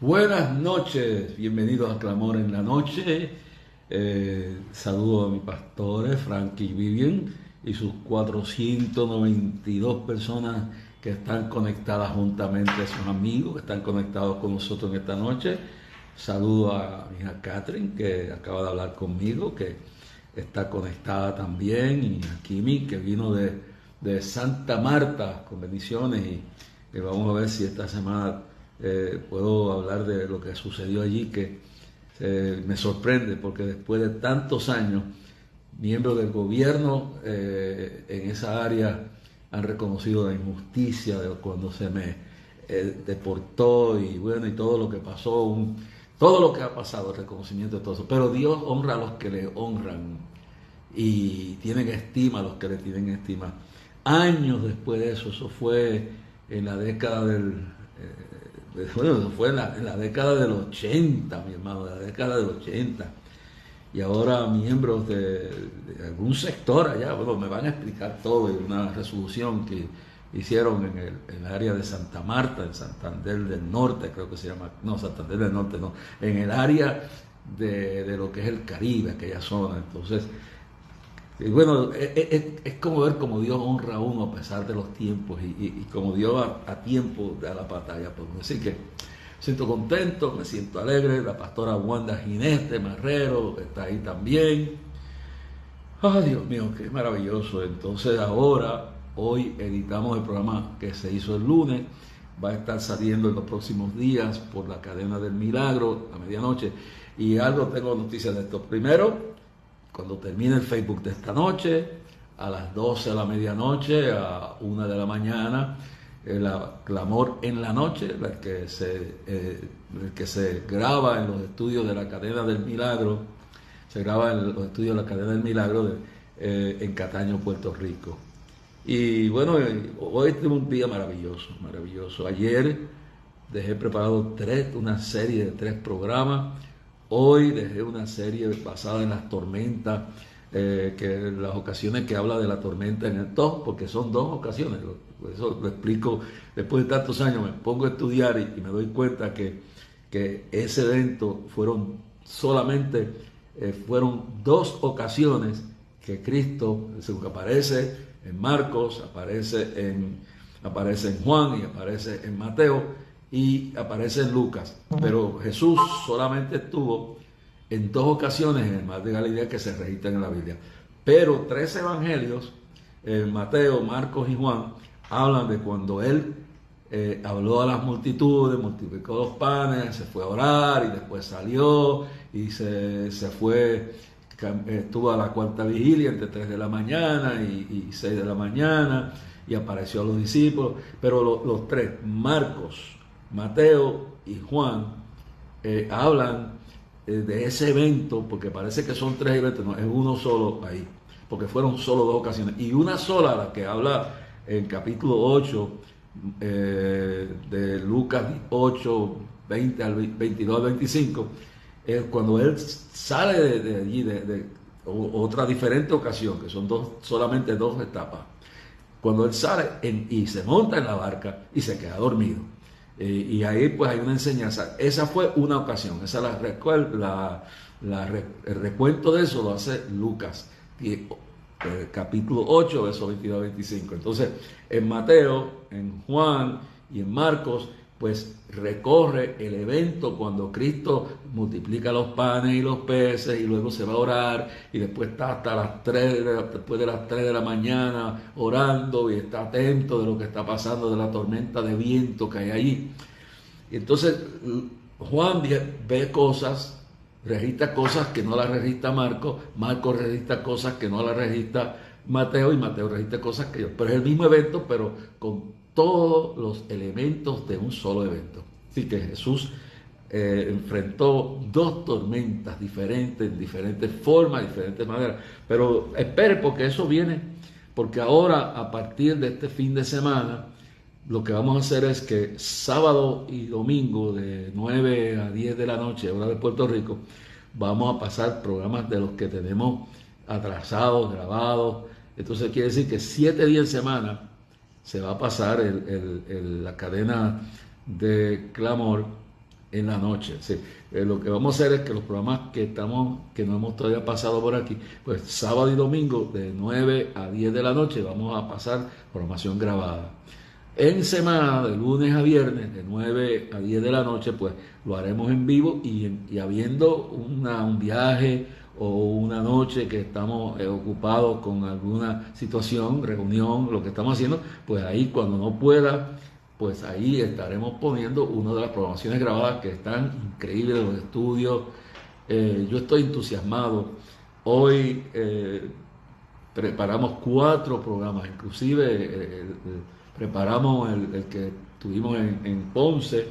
Buenas noches, bienvenidos a Clamor en la Noche. Saludo a mis pastores, Frankie y Vivian, y sus 492 personas que están conectadas juntamente, sus amigos que están conectados con nosotros en esta noche. Saludo a mi hija Catherine, que acaba de hablar conmigo, que está conectada también, y a Kimi, que vino de Santa Marta, con bendiciones, y vamos a ver si esta semana puedo hablar de lo que sucedió allí, que me sorprende porque después de tantos años, miembros del gobierno en esa área han reconocido la injusticia de cuando se me deportó y bueno, y todo lo que pasó, todo lo que ha pasado, el reconocimiento de todo eso. Pero Dios honra a los que le honran y tienen estima a los que le tienen estima. Años después de eso fue en la década bueno, eso fue en la década del 80, mi hermano, la década del 80. Y ahora miembros de algún sector allá, bueno, me van a explicar todo en una resolución que hicieron en el área de Santa Marta, en Santander del Norte, creo que se llama, no, Santander del Norte no, en el área de lo que es el Caribe, aquella zona. Entonces, y bueno, es como ver cómo Dios honra a uno a pesar de los tiempos y como Dios a tiempo da la batalla. Pues. Así que me siento contento, me siento alegre. La pastora Wanda Gineste Marrero está ahí también. Ay, Dios mío, qué maravilloso. Entonces ahora, hoy editamos el programa que se hizo el lunes. Va a estar saliendo en los próximos días por la cadena del Milagro a medianoche. Y algo tengo noticias de esto. Primero, cuando termine el Facebook de esta noche, a las 12 de la medianoche, a 1 de la mañana, el Clamor en la Noche, el que se graba en los estudios de la Cadena del Milagro, se graba en los estudios de la Cadena del Milagro en Cataño, Puerto Rico. Y bueno, hoy es un día maravilloso, maravilloso. Ayer dejé preparado una serie de 3 programas. Hoy dejé una serie basada en las tormentas, que las ocasiones que habla de la tormenta en el TOC, porque son 2 ocasiones. Eso lo explico después de tantos años. Me pongo a estudiar y me doy cuenta que ese evento fueron 2 ocasiones que Cristo, según que aparece en Marcos, aparece en Juan y aparece en Mateo y aparece en Lucas. Pero Jesús solamente estuvo en 2 ocasiones en el mar de Galilea que se registran en la Biblia. Pero 3 evangelios, Mateo, Marcos y Juan, hablan de cuando él habló a las multitudes, multiplicó los panes, se fue a orar y después salió y se fue, estuvo a la 4ª vigilia entre 3 de la mañana y 6 de la mañana y apareció a los discípulos. Pero los 3, Marcos, Mateo y Juan, hablan de ese evento, porque parece que son 3 eventos, no, es uno solo ahí, porque fueron solo 2 ocasiones, y una sola la que habla en capítulo 8 de Lucas 8, 20 al 22 al 25, es cuando él sale de allí, otra diferente ocasión, que son solamente 2 etapas, cuando él sale y se monta en la barca y se queda dormido. Y ahí pues hay una enseñanza. Esa fue una ocasión, esa el recuento de eso lo hace Lucas, capítulo 8, versos 22 a 25. Entonces, en Mateo, en Juan y en Marcos, pues recorre el evento cuando Cristo multiplica los panes y los peces y luego se va a orar y después está hasta después de las 3 de la mañana orando y está atento de lo que está pasando, de la tormenta de viento que hay allí. Y entonces Juan ve cosas, registra cosas que no las registra Marcos, Marcos registra cosas que no las registra Mateo y Mateo registra cosas que pero es el mismo evento, pero con todos los elementos de un solo evento. Así que Jesús enfrentó 2 tormentas diferentes, en diferentes formas, diferentes maneras. Pero espere, porque eso viene, porque ahora, a partir de este fin de semana, lo que vamos a hacer es que sábado y domingo, de 9 a 10 de la noche, hora de Puerto Rico, vamos a pasar programas de los que tenemos atrasados, grabados. Entonces quiere decir que 7 días en semana se va a pasar la cadena de Clamor en la noche. Sí. Lo que vamos a hacer es que los programas que no hemos todavía pasado por aquí, pues sábado y domingo de 9 a 10 de la noche vamos a pasar programación grabada. En semana, de lunes a viernes, de 9 a 10 de la noche, pues lo haremos en vivo y habiendo un viaje o una noche que estamos ocupados con alguna situación, reunión, lo que estamos haciendo, pues ahí cuando no pueda, pues ahí estaremos poniendo una de las programaciones grabadas que están increíbles, los estudios. Yo estoy entusiasmado. Hoy preparamos 4 programas, inclusive preparamos el que tuvimos en Ponce,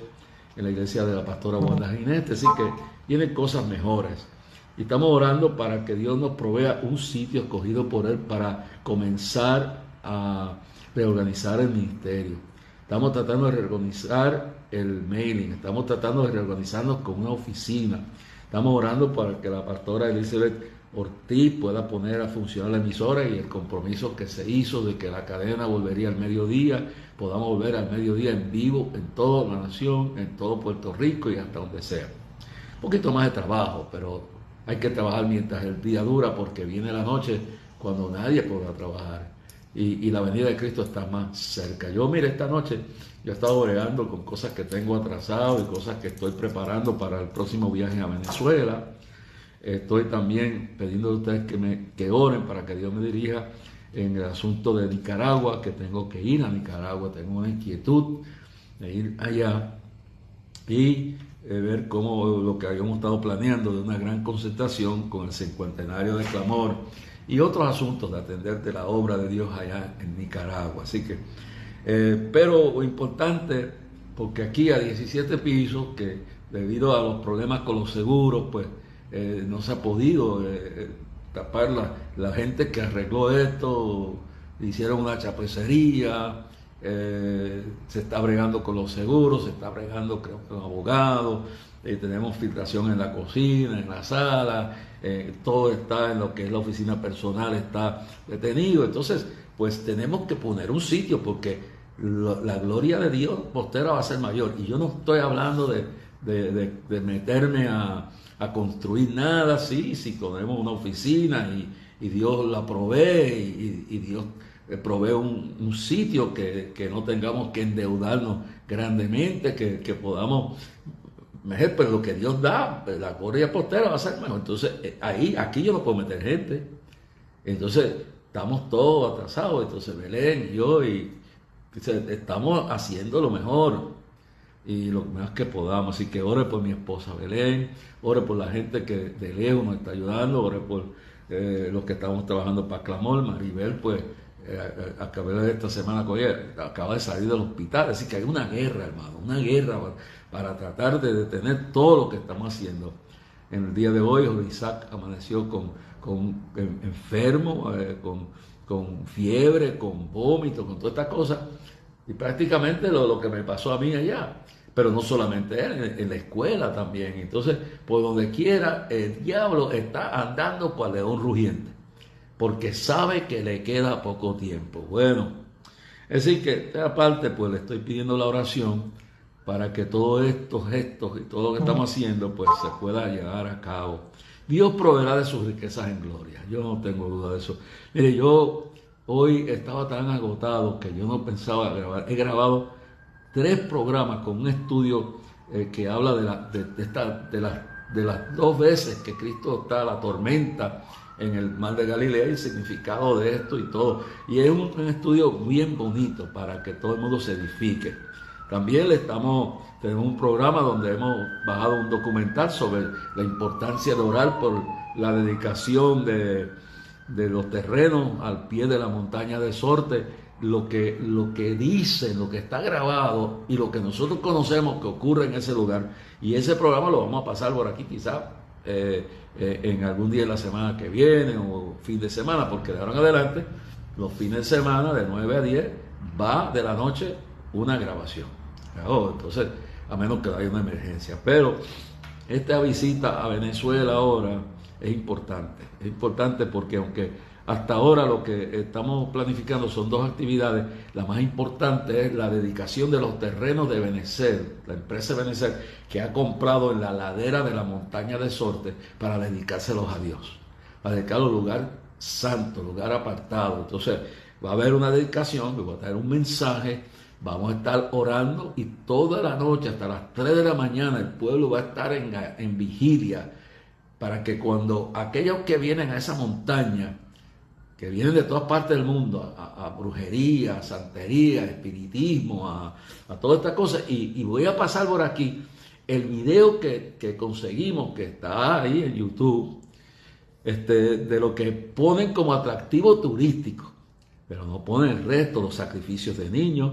en la iglesia de la pastora Wanda Gineste, así que vienen cosas mejores. Y estamos orando para que Dios nos provea un sitio escogido por Él para comenzar a reorganizar el ministerio. Estamos tratando de reorganizar el mailing, estamos tratando de reorganizarnos con una oficina. Estamos orando para que la pastora Elizabeth Ortiz pueda poner a funcionar la emisora y el compromiso que se hizo de que la cadena volvería al mediodía, podamos volver al mediodía en vivo en toda la nación, en todo Puerto Rico y hasta donde sea. Un poquito más de trabajo, pero hay que trabajar mientras el día dura porque viene la noche cuando nadie podrá trabajar y la venida de Cristo está más cerca. Yo, mire, esta noche yo he estado bregando con cosas que tengo atrasado y cosas que estoy preparando para el próximo viaje a Venezuela. Estoy también pidiendo a ustedes que oren para que Dios me dirija en el asunto de Nicaragua, que tengo que ir a Nicaragua, tengo una inquietud de ir allá y ver cómo lo que habíamos estado planeando de una gran concentración con el 50º de Clamor y otros asuntos de atender de la obra de Dios allá en Nicaragua. Así que, pero lo importante, porque aquí a 17 pisos, que debido a los problemas con los seguros, pues no se ha podido tapar la gente que arregló esto, hicieron una chapucería, se está bregando con los seguros, se está bregando creo con abogados, tenemos filtración en la cocina, en la sala, todo está en lo que es la oficina personal, está detenido. Entonces, pues tenemos que poner un sitio porque la gloria de Dios postera va a ser mayor. Y yo no estoy hablando de meterme a construir nada, sí, si ponemos una oficina y Dios la provee y Dios provee un sitio que no tengamos que endeudarnos grandemente, que podamos, pero lo que Dios da, la gloria postera va a ser mejor. Entonces, aquí yo no puedo meter gente. Entonces, estamos todos atrasados, entonces Belén y yo, estamos haciendo lo mejor y lo más que podamos. Así que ore por mi esposa Belén, ore por la gente que de lejos nos está ayudando, ore por los que estamos trabajando para Clamor. Maribel, pues, acabé de esta semana con ella, acaba de salir del hospital, así que hay una guerra, hermano, una guerra para tratar de detener todo lo que estamos haciendo. En el día de hoy, Jorge Isaac amaneció enfermo, con fiebre, con vómito, con todas estas cosas, y prácticamente lo que me pasó a mí allá. Pero no solamente él, en la escuela también. Entonces, por donde quiera, el diablo está andando por león rugiente, porque sabe que le queda poco tiempo. Bueno, es decir que, aparte, pues le estoy pidiendo la oración para que todos estos gestos y todo lo que estamos haciendo, pues se pueda llevar a cabo. Dios proveerá de sus riquezas en gloria, yo no tengo duda de eso. Mire, yo hoy estaba tan agotado que yo no pensaba grabar. He grabado 3 programas con un estudio que habla de las 2 veces que Cristo está a la tormenta en el mar de Galilea y el significado de esto y todo. Y es un estudio bien bonito para que todo el mundo se edifique. También tenemos un programa donde hemos bajado un documental sobre la importancia de orar por la dedicación de los terrenos al pie de la montaña de Sorte, lo que dicen, lo que está grabado y lo que nosotros conocemos que ocurre en ese lugar. Y ese programa lo vamos a pasar por aquí quizás en algún día de la semana que viene o fin de semana, porque de ahora en adelante, los fines de semana de 9 a 10 va de la noche una grabación. Entonces, a menos que haya una emergencia. Pero esta visita a Venezuela ahora es importante porque aunque Hasta ahora lo que estamos planificando son dos actividades. La más importante es la dedicación de los terrenos de Benecer, la empresa Benecer, que ha comprado en la ladera de la montaña de Sorte para dedicárselos a Dios, para dedicarlos a un lugar santo, lugar apartado. Entonces va a haber una dedicación, va a traer un mensaje, vamos a estar orando y toda la noche hasta las 3 de la mañana el pueblo va a estar en vigilia, para que cuando aquellos que vienen a esa montaña, que vienen de todas partes del mundo, a brujería, a santería, a espiritismo, a todas estas cosas, y voy a pasar por aquí el video que conseguimos, que está ahí en YouTube, de lo que ponen como atractivo turístico, pero no ponen el resto, los sacrificios de niños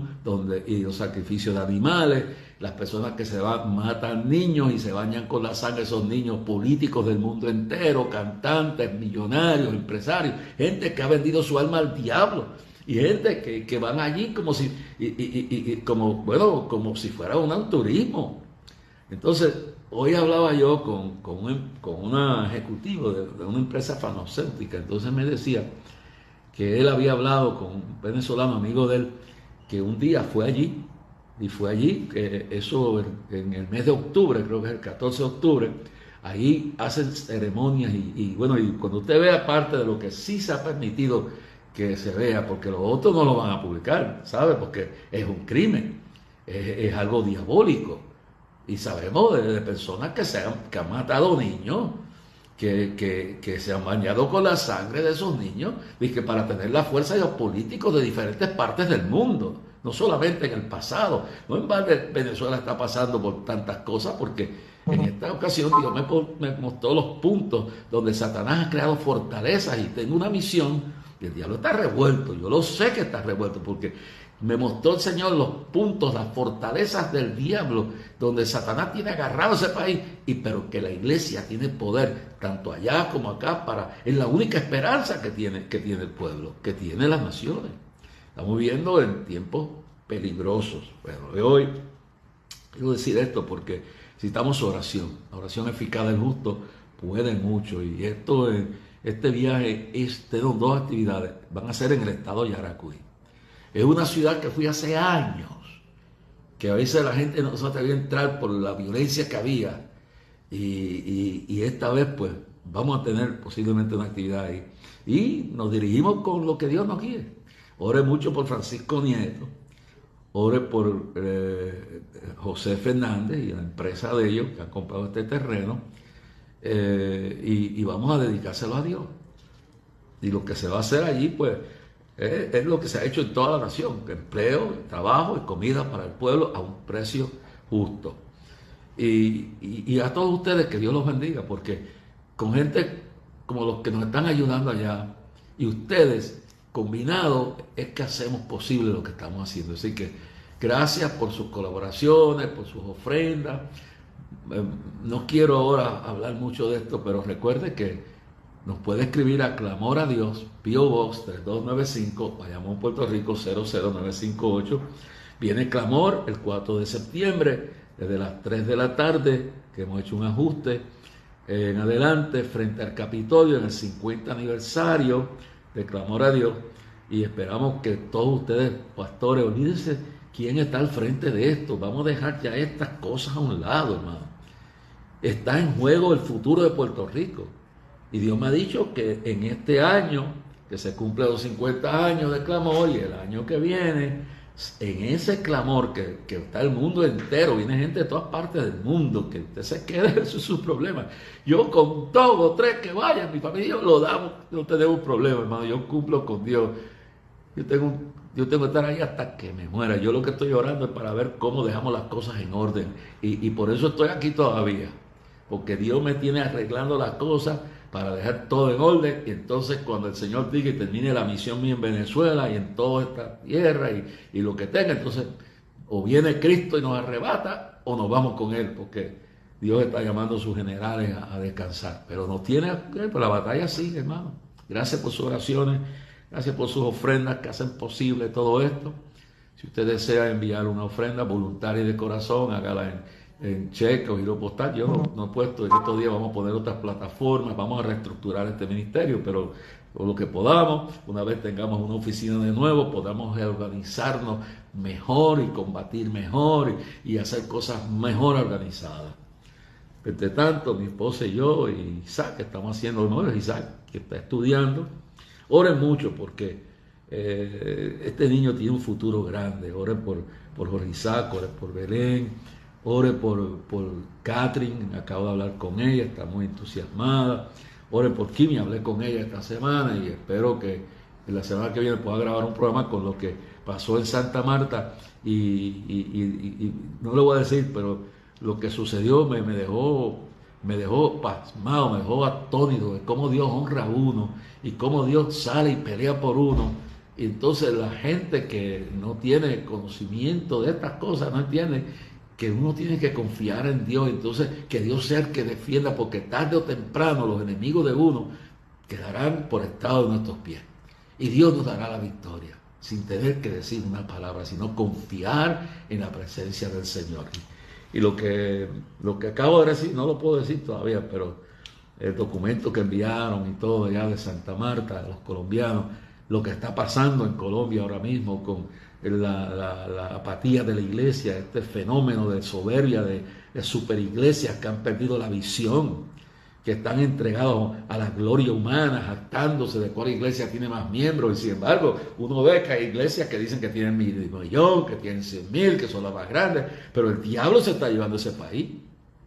y los sacrificios de animales, las personas que matan niños y se bañan con la sangre de esos niños, políticos del mundo entero, cantantes, millonarios, empresarios, gente que ha vendido su alma al diablo, y gente que van allí como si, como si fuera un turismo. Entonces, hoy hablaba yo con un ejecutivo de una empresa farmacéutica. Entonces me decía que él había hablado con un venezolano amigo de él, que un día fue allí, que eso en el mes de octubre, creo que es el 14 de octubre, ahí hacen ceremonias y cuando usted vea parte de lo que sí se ha permitido que se vea, porque los otros no lo van a publicar, ¿sabe? Porque es un crimen, es algo diabólico. Y sabemos de personas que han matado niños, que se han bañado con la sangre de esos niños, y que para tener la fuerza de los políticos de diferentes partes del mundo, no solamente en el pasado. No en balde Venezuela está pasando por tantas cosas, porque en esta ocasión Dios me mostró los puntos donde Satanás ha creado fortalezas, y tengo una misión, y el diablo está revuelto. Yo lo sé que está revuelto, porque me mostró el Señor los puntos, las fortalezas del diablo, donde Satanás tiene agarrado ese país, pero que la iglesia tiene poder, tanto allá como acá, es la única esperanza que tiene el pueblo, que tiene las naciones. Estamos viviendo en tiempos peligrosos. Bueno, de hoy quiero decir esto porque necesitamos oración. La oración eficaz del justo puede mucho, y este viaje tengo dos actividades, van a ser en el estado de Yaracuy. Es una ciudad que fui hace años, que a veces la gente no se atrevía a entrar por la violencia que había, y esta vez pues vamos a tener posiblemente una actividad ahí, y nos dirigimos con lo que Dios nos guíe. Ore mucho por Francisco Nieto, ore por José Fernández y la empresa de ellos que han comprado este terreno, y vamos a dedicárselo a Dios. Y lo que se va a hacer allí pues es lo que se ha hecho en toda la nación: empleo, trabajo y comida para el pueblo a un precio justo. Y a todos ustedes, que Dios los bendiga, porque con gente como los que nos están ayudando allá y ustedes combinados es que hacemos posible lo que estamos haciendo. Así que gracias por sus colaboraciones, por sus ofrendas. No quiero ahora hablar mucho de esto, pero recuerde que nos puede escribir a Clamor a Dios, P.O. Box 3295, Bayamón, Puerto Rico 00958. Viene Clamor el 4 de septiembre, desde las 3 de la tarde, que hemos hecho un ajuste en adelante, frente al Capitolio, en el 50 aniversario de Clamor a Dios. Y esperamos que todos ustedes, pastores, olvídense quién está al frente de esto. Vamos a dejar ya estas cosas a un lado, hermano. Está en juego el futuro de Puerto Rico. Y Dios me ha dicho que en este año, que se cumple los 50 años de clamor, y el año que viene, en ese clamor que está el mundo entero, viene gente de todas partes del mundo, que usted se quede, eso es su problema. Yo con 2 o 3 que vayan, mi familia lo damos, no tenemos problema, hermano. Yo cumplo con Dios. Yo tengo que estar ahí hasta que me muera. Yo lo que estoy orando es para ver cómo dejamos las cosas en orden. Y por eso estoy aquí todavía, porque Dios me tiene arreglando las cosas para dejar todo en orden, y entonces cuando el Señor diga y termine la misión mía en Venezuela y en toda esta tierra y lo que tenga, entonces o viene Cristo y nos arrebata, o nos vamos con Él, porque Dios está llamando a sus generales a descansar. Pero nos tiene, pero la batalla sigue, hermano. Gracias por sus oraciones, gracias por sus ofrendas que hacen posible todo esto. Si usted desea enviar una ofrenda voluntaria y de corazón, hágala en cheque o giro postal. Yo no he puesto, en estos días vamos a poner otras plataformas, vamos a reestructurar este ministerio, pero o lo que podamos, una vez tengamos una oficina de nuevo, podamos organizarnos mejor y combatir mejor y hacer cosas mejor organizadas. Entre tanto, mi esposa y yo, y Isaac, que estamos haciendo, no es Isaac, que está estudiando, oren mucho porque este niño tiene un futuro grande. Oren por Jorge Isaac, oren por Belén, oren por Catherine, acabo de hablar con ella, está muy entusiasmada. Oren por Kimi, hablé con ella esta semana y espero que la semana que viene pueda grabar un programa con lo que pasó en Santa Marta y no le voy a decir, pero lo que sucedió me dejó pasmado, me dejó atónito de cómo Dios honra a uno y cómo Dios sale y pelea por uno. Y entonces la gente que no tiene conocimiento de estas cosas no entiende que uno tiene que confiar en Dios, entonces que Dios sea el que defienda, porque tarde o temprano los enemigos de uno quedarán por estado de nuestros pies y Dios nos dará la victoria sin tener que decir una palabra, sino confiar en la presencia del Señor. Y lo que acabo de decir, no lo puedo decir todavía, pero el documento que enviaron y todo allá de Santa Marta, los colombianos, lo que está pasando en Colombia ahora mismo con la apatía de la iglesia, este fenómeno de soberbia de superiglesias que han perdido la visión, que están entregados a la gloria humana, jactándose de cuál iglesia tiene más miembros, y sin embargo uno ve que hay iglesias que dicen que tienen 1.000.000, que tienen 100.000, que son las más grandes, pero el diablo se está llevando ese país.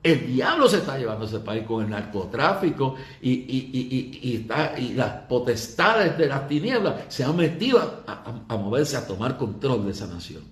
El diablo se está llevando ese país con el narcotráfico y las potestades de las tinieblas se han metido a moverse, a tomar control de esa nación.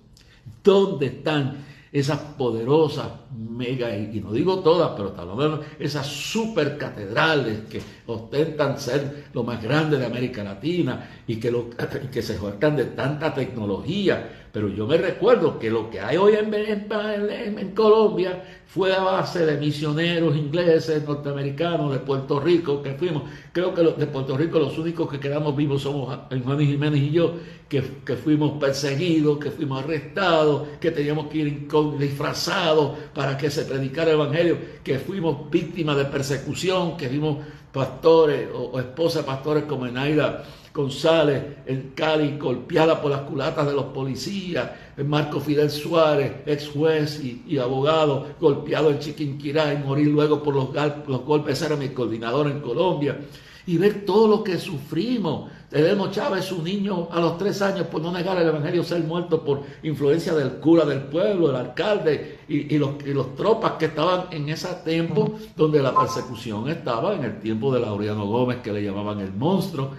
¿Dónde están esas poderosas mega, y no digo todas, pero tal vez esas super catedrales que ostentan ser lo más grande de América Latina y que se jactan de tanta tecnología? Pero yo me recuerdo que lo que hay hoy en Colombia fue a base de misioneros ingleses, norteamericanos, de Puerto Rico, que fuimos. Creo que de Puerto Rico los únicos que quedamos vivos somos Juan Jiménez y yo, que fuimos perseguidos, que fuimos arrestados, que teníamos que ir disfrazados para que se predicara el evangelio, que fuimos víctimas de persecución, que vimos pastores o esposas de pastores como Enaida González en Cali, golpeada por las culatas de los policías, Marco Fidel Suárez, ex juez y abogado, golpeado en Chiquinquirá y morir luego por los golpes. Ese era mi coordinador en Colombia. Y ver todo lo que sufrimos. Telemo Chávez, un niño a los 3 años por no negar el evangelio, ser muerto por influencia del cura del pueblo, el alcalde y los tropas que estaban en ese tiempo donde la persecución estaba, en el tiempo de Laureano Gómez, que le llamaban el monstruo,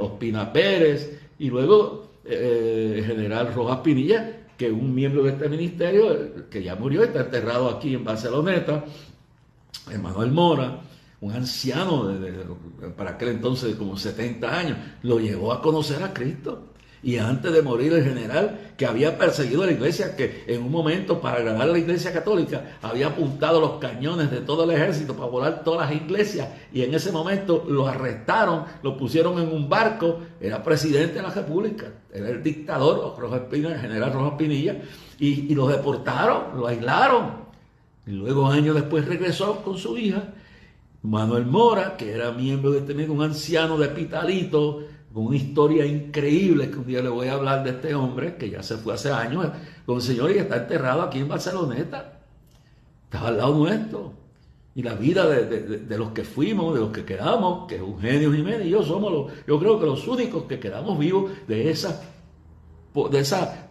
Ospina Pérez, y luego el general Rojas Pinilla, que es un miembro de este ministerio, que ya murió, está enterrado aquí en Barceloneta, Manuel Mora, un anciano para aquel entonces de como 70 años, lo llevó a conocer a Cristo. Y antes de morir el general, que había perseguido a la iglesia, que en un momento para agradar a la iglesia católica había apuntado los cañones de todo el ejército para volar todas las iglesias, y en ese momento lo arrestaron, lo pusieron en un barco, era presidente de la república, era el dictador el general Rojas Pinilla, y lo deportaron, lo aislaron, y luego años después regresó con su hija Manuel Mora, que era miembro de este mismo, un anciano de Pitalito, con una historia increíble, que un día le voy a hablar de este hombre, que ya se fue hace años, con el señor, y está enterrado aquí en Barceloneta, estaba al lado nuestro. Y la vida de los que fuimos, de los que quedamos, que Eugenio Jiménez y yo somos yo creo que los únicos que quedamos vivos de ese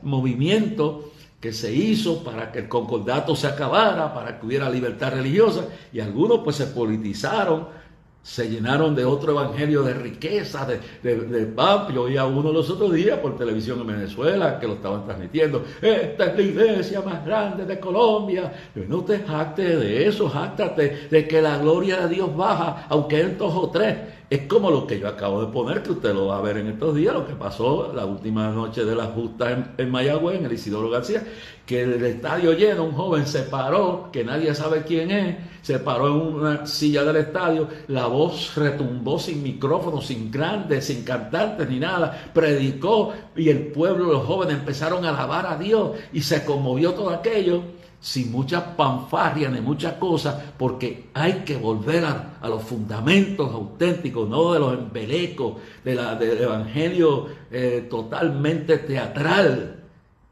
movimiento que se hizo para que el concordato se acabara, para que hubiera libertad religiosa, y algunos pues se politizaron, se llenaron de otro evangelio de riqueza, de paz. Yo oía uno los otros días por televisión en Venezuela que lo estaban transmitiendo. Esta es la iglesia más grande de Colombia. Pero no te jactes de eso, jáctate de que la gloria de Dios baja, aunque en 2 o 3. Es como lo que yo acabo de poner, que usted lo va a ver en estos días, lo que pasó la última noche de las justas en Mayagüez, en el Isidoro García, que el estadio lleno, un joven se paró, que nadie sabe quién es, se paró en una silla del estadio, la voz retumbó sin micrófono, sin grandes, sin cantantes ni nada, predicó y el pueblo, los jóvenes empezaron a alabar a Dios y se conmovió todo aquello. sin muchas fanfarrias ni muchas cosas, porque hay que volver a los fundamentos auténticos, no de los embelecos, del evangelio totalmente teatral,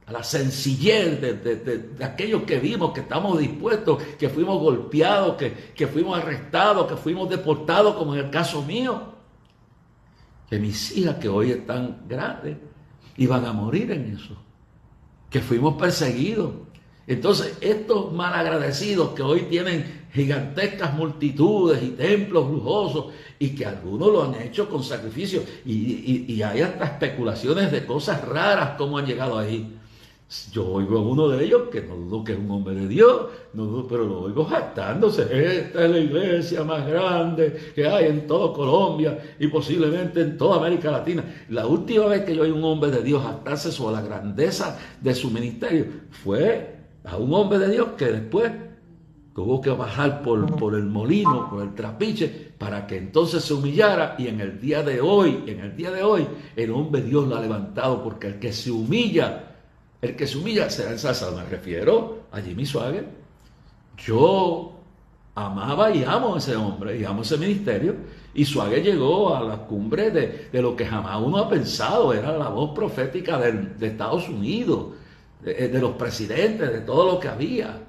a la sencillez de aquellos que vimos, que estamos dispuestos, que fuimos golpeados, que fuimos arrestados, que fuimos deportados, como en el caso mío, que mis hijas que hoy están grandes iban a morir en eso, que fuimos perseguidos. Entonces, estos malagradecidos que hoy tienen gigantescas multitudes y templos lujosos, y que algunos lo han hecho con sacrificio, y hay hasta especulaciones de cosas raras como han llegado ahí. Yo oigo a uno de ellos, que no dudo que es un hombre de Dios, no dudo, pero lo oigo jactándose. Esta es la iglesia más grande que hay en toda Colombia y posiblemente en toda América Latina. La última vez que yo oí a un hombre de Dios jactarse sobre la grandeza de su ministerio fue a un hombre de Dios que después tuvo que bajar por el molino, por el trapiche, para que entonces se humillara. Y en el día de hoy, el hombre de Dios lo ha levantado, porque el que se humilla será ensalzado. Me refiero a Jimmy Swaggart. Yo amaba y amo a ese hombre y amo ese ministerio, y Swaggart llegó a la cumbre de lo que jamás uno ha pensado. Era la voz profética de Estados Unidos, de los presidentes, de todo lo que había,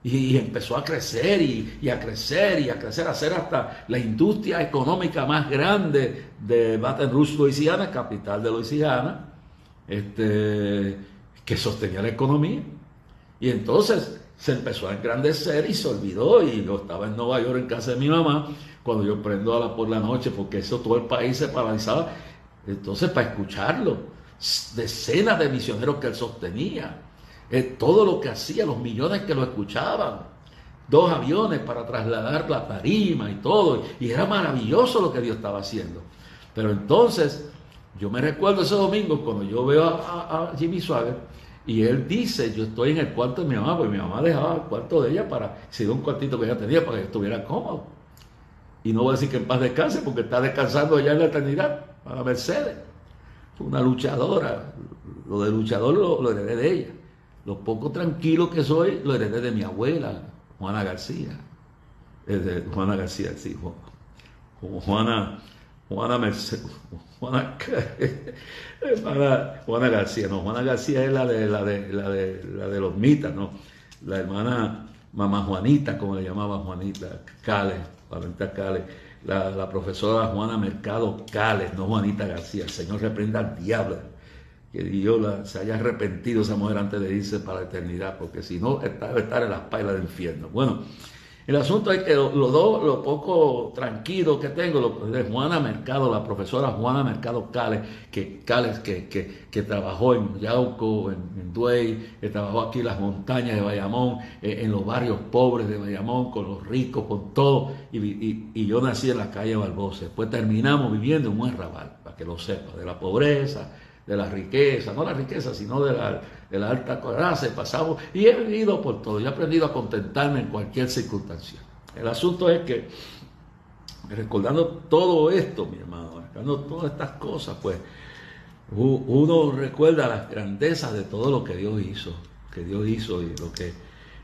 y empezó a crecer y a crecer y a crecer, a ser hasta la industria económica más grande de Baton Rouge, Luisiana, capital de Luisiana, que sostenía la economía. Y entonces se empezó a engrandecer y se olvidó. Y yo estaba en Nueva York en casa de mi mamá, cuando yo prendo por la noche, porque eso todo el país se paralizaba, entonces para escucharlo, decenas de misioneros que él sostenía, todo lo que hacía, los millones que lo escuchaban, 2 aviones para trasladar la tarima y todo, y era maravilloso lo que Dios estaba haciendo. Pero entonces yo me recuerdo ese domingo cuando yo veo a Jimmy Swaggart, y él dice: yo estoy en el cuarto de mi mamá, porque mi mamá dejaba el cuarto de ella si era un cuartito que ella tenía, para que estuviera cómodo. Y no voy a decir que en paz descanse, porque está descansando allá en la eternidad, para Mercedes. Fue una luchadora. Lo de luchador lo heredé de ella. Lo poco tranquilo que soy lo heredé de mi abuela, Juana García. Juana García, sí, Juana Mercedes, Juana García, no, Juana García es la de los mitas, no, la hermana mamá Juanita, como le llamaba Juanita Cales, Juanita Cales, la profesora Juana Mercado Cales, no Juanita García. El Señor reprenda al diablo, que Dios se haya arrepentido esa mujer antes de irse para la eternidad, porque si no, debe estar en las pailas del infierno. Bueno, el asunto es que lo poco tranquilo que tengo de Juana Mercado, la profesora Juana Mercado Cales, que trabajó en Yauco, en Duey, que trabajó aquí en las montañas de Bayamón, en los barrios pobres de Bayamón, con los ricos, con todo, y yo nací en la calle Barbosa. Después terminamos viviendo en un arrabal, para que lo sepa, de la pobreza, de la riqueza, no la riqueza, sino de la alta clase. Pasamos, y he vivido por todo, y he aprendido a contentarme en cualquier circunstancia. El asunto es que, recordando todo esto, mi hermano, recordando todas estas cosas, pues uno recuerda las grandezas de todo lo que Dios hizo,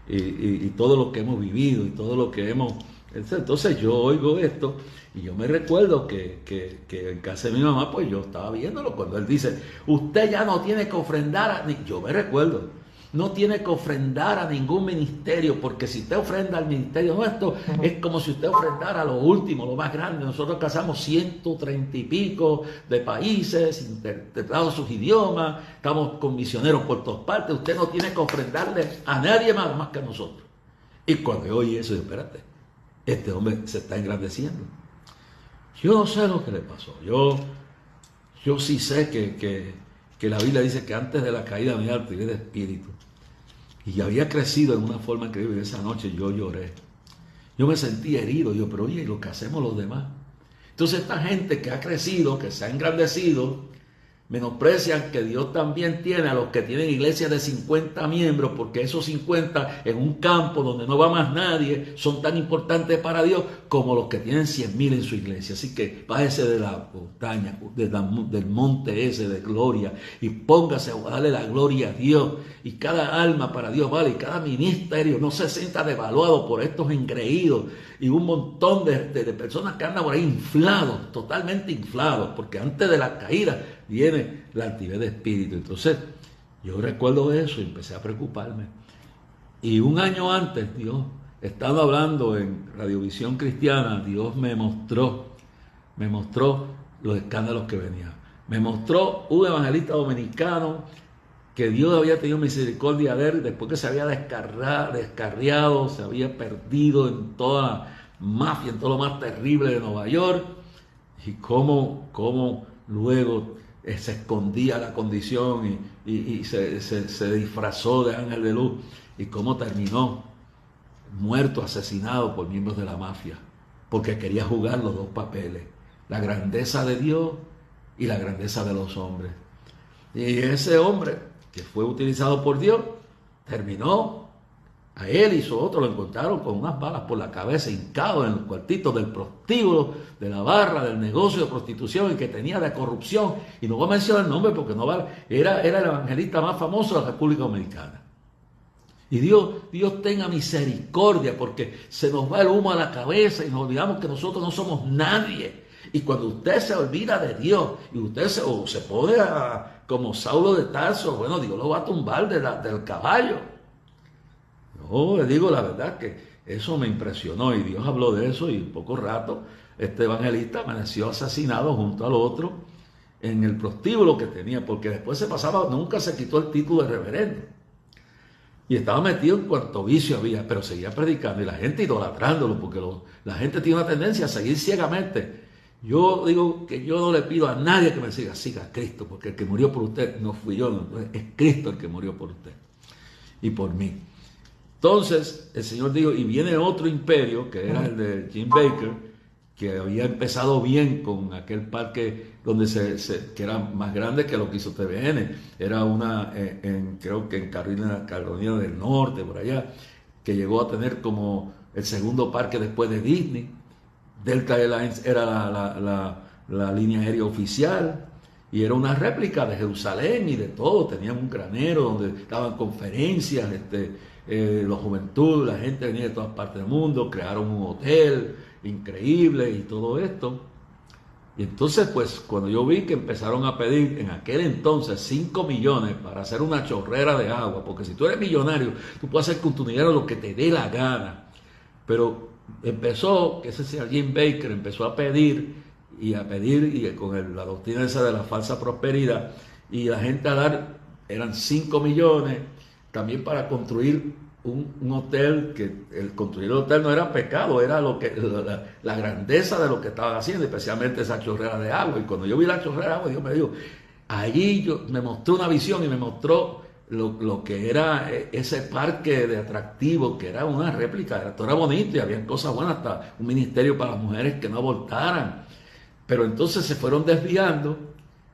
y todo lo que hemos vivido y todo lo que hemos. Entonces yo oigo esto y yo me recuerdo que en casa de mi mamá, pues yo estaba viéndolo cuando él dice: usted ya no tiene que ofrendar yo me recuerdo, no tiene que ofrendar a ningún ministerio, porque si usted ofrenda al ministerio nuestro, es como si usted ofrendara lo último, lo más grande. Nosotros casamos 130 y pico de países, interpretados sus idiomas, estamos con misioneros por todas partes. Usted no tiene que ofrendarle a nadie más que a nosotros. Y cuando yo oí eso, yo, espérate, este hombre se está engrandeciendo. Yo no sé lo que le pasó. Yo sí sé que la Biblia dice que antes de la caída me altivez de espíritu. Y había crecido en una forma increíble. Esa noche yo lloré. Yo me sentí herido. Pero oye, ¿y lo que hacemos los demás? Entonces esta gente que ha crecido, que se ha engrandecido, Menosprecian que Dios también tiene a los que tienen iglesias de 50 miembros, porque esos 50 en un campo donde no va más nadie son tan importantes para Dios como los que tienen 100,000 en su iglesia. Así que bájese de la montaña, del monte ese de gloria, y póngase a darle la gloria a Dios. Y cada alma para Dios vale, y cada ministerio no se sienta devaluado por estos engreídos y un montón de personas que andan por ahí inflados, totalmente inflados, porque antes de la caída viene la altivez de espíritu. Entonces yo recuerdo eso y empecé a preocuparme. Y un año antes, Dios, estando hablando en Radiovisión Cristiana, Dios me mostró los escándalos que venían. Me mostró un evangelista dominicano que Dios había tenido misericordia de él después que se había descarriado, se había perdido en toda la mafia, en todo lo más terrible de Nueva York, y cómo luego se escondía la condición y se disfrazó de ángel de luz, y cómo terminó muerto, asesinado por miembros de la mafia, porque quería jugar los dos papeles, la grandeza de Dios y la grandeza de los hombres. Y ese hombre que fue utilizado por Dios, terminó, a él y su otro lo encontraron con unas balas por la cabeza, hincado en los cuartitos del prostíbulo, de la barra, del negocio de prostitución, y que tenía de corrupción, y no voy a mencionar el nombre porque no vale, era el evangelista más famoso de la República Dominicana. Y Dios tenga misericordia, porque se nos va el humo a la cabeza y nos olvidamos que nosotros no somos nadie. Y cuando usted se olvida de Dios y usted se pone como Saulo de Tarso, bueno, Dios lo va a tumbar del caballo. Yo le digo la verdad que eso me impresionó, y Dios habló de eso, y en poco rato este evangelista amaneció asesinado junto al otro en el prostíbulo que tenía, porque después nunca se quitó el título de reverendo. Y estaba metido en cuanto vicio había, pero seguía predicando y la gente idolatrándolo, porque la gente tiene una tendencia a seguir ciegamente. Yo digo que yo no le pido a nadie que me siga a Cristo, porque el que murió por usted no fui yo, no, es Cristo el que murió por usted y por mí. Entonces el Señor dijo, y viene otro imperio, que era el de Jim Bakker, que había empezado bien con aquel parque donde que era más grande que lo que hizo TVN. Era creo que en Carolina del Norte, por allá, que llegó a tener como el segundo parque después de Disney. Delta Airlines era la línea aérea oficial, y era una réplica de Jerusalén y de todo. Tenían un granero donde daban conferencias, la juventud, la gente venía de todas partes del mundo, crearon un hotel increíble y todo esto. Y entonces, pues, cuando yo vi que empezaron a pedir en aquel entonces 5 millones para hacer una chorrera de agua, porque si tú eres millonario, tú puedes hacer con tu dinero lo que te dé la gana, pero empezó, que ese señor Jim Bakker empezó a pedir y con la doctrina esa de la falsa prosperidad, y la gente a dar, eran 5 millones, también para construir un hotel, que el construir el hotel no era pecado, era la grandeza de lo que estaban haciendo, especialmente esa chorrera de agua. Y cuando yo vi la chorrera de agua, Dios me dijo, allí me mostró una visión y me mostró lo que era ese parque de atractivo, que era una réplica, todo era bonito y había cosas buenas, hasta un ministerio para las mujeres que no abortaran. Pero entonces se fueron desviando,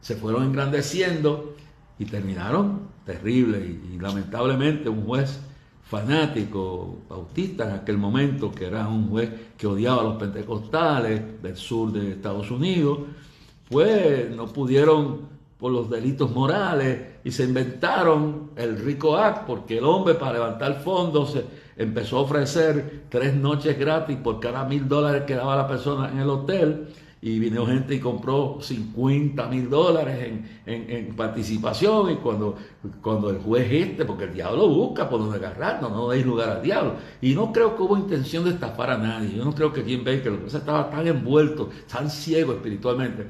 se fueron engrandeciendo y terminaron terrible. Y lamentablemente un juez fanático bautista en aquel momento, que era un juez que odiaba a los pentecostales del sur de Estados Unidos, pues no pudieron por los delitos morales y se inventaron el RICO Act, porque el hombre, para levantar fondos, empezó a ofrecer 3 noches gratis por cada $1,000 que daba la persona en el hotel, y vino gente y compró $50,000 en participación. Y cuando el juez porque el diablo busca por donde agarrarnos, no deis lugar al diablo. Y no creo que hubo intención de estafar a nadie. Yo no creo que Jim Bakker estaba tan envuelto, tan ciego espiritualmente,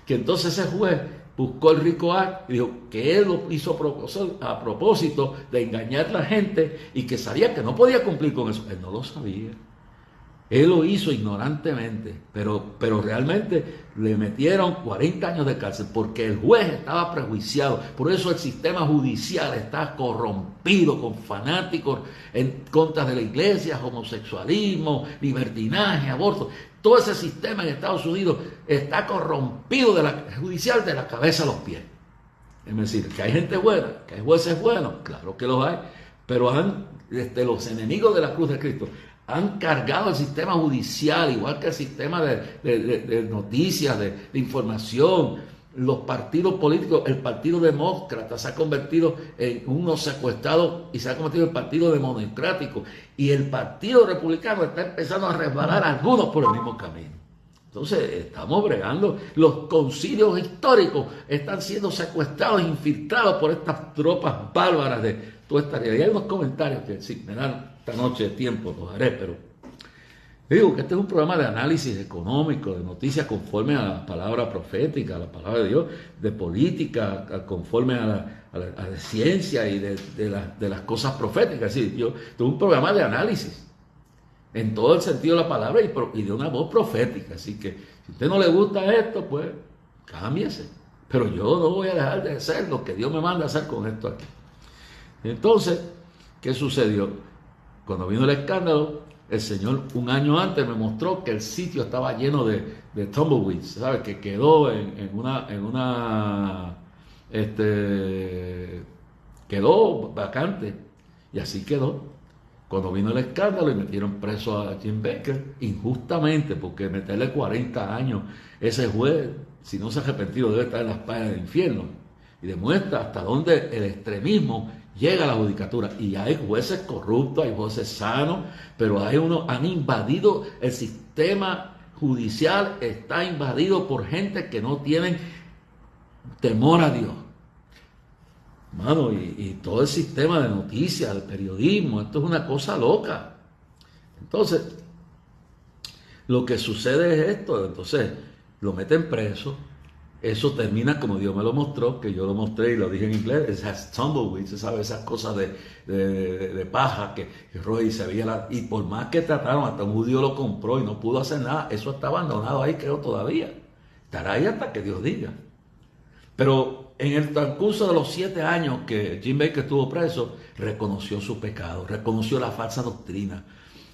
que entonces ese juez buscó el RICO Act y dijo que él lo hizo a propósito de engañar a la gente, y que sabía que no podía cumplir con eso. Él no lo sabía. Él lo hizo ignorantemente, pero realmente le metieron 40 años de cárcel, porque el juez estaba prejuiciado. Por eso el sistema judicial está corrompido, con fanáticos en contra de la iglesia, homosexualismo, libertinaje, aborto. Todo ese sistema en Estados Unidos está corrompido judicial de la cabeza a los pies. Es decir, que hay gente buena, que hay jueces buenos, claro que los hay, pero los enemigos de la cruz de Cristo han cargado el sistema judicial, igual que el sistema de noticias, de información. Los partidos políticos, el Partido Demócrata se ha convertido en uno secuestrado y se ha convertido en el Partido Democrático, y el Partido Republicano está empezando a resbalar a algunos por el mismo camino. Entonces estamos bregando, los concilios históricos están siendo secuestrados, infiltrados por estas tropas bárbaras de toda esta realidad. Y hay unos comentarios que si me dan esta noche de tiempo los haré, pero digo que este es un programa de análisis económico, de noticias conforme a la palabra profética, a la palabra de Dios, de política, conforme a la ciencia y de las cosas proféticas. Es decir, yo tengo un programa de análisis en todo el sentido de la palabra y de una voz profética. Así que si a usted no le gusta esto, pues cámbiese. Pero yo no voy a dejar de hacer lo que Dios me manda a hacer con esto aquí. Entonces, ¿qué sucedió? Cuando vino el escándalo, el Señor un año antes me mostró que el sitio estaba lleno de tumbleweeds, ¿sabes? Que quedó quedó vacante, y así quedó. Cuando vino el escándalo y metieron preso a Jim Bakker, injustamente, porque meterle 40 años, ese juez, si no se ha arrepentido, debe estar en las payas del infierno. Y demuestra hasta dónde el extremismo llega a la judicatura. Y hay jueces corruptos, hay jueces sanos, pero han invadido el sistema judicial, está invadido por gente que no tienen temor a Dios. Mano, y todo el sistema de noticias, el periodismo, esto es una cosa loca. Entonces, lo que sucede es esto. Entonces, lo meten preso. Eso termina como Dios me lo mostró, que yo lo mostré y lo dije en inglés. Esas tumbleweeds, ¿sabes? Esas cosas de paja que roe y se veía. Y por más que trataron, hasta un judío lo compró y no pudo hacer nada. Eso está abandonado ahí, creo, todavía. Estará ahí hasta que Dios diga. Pero en el transcurso de los 7 años que Jim Bakker estuvo preso, reconoció su pecado, reconoció la falsa doctrina.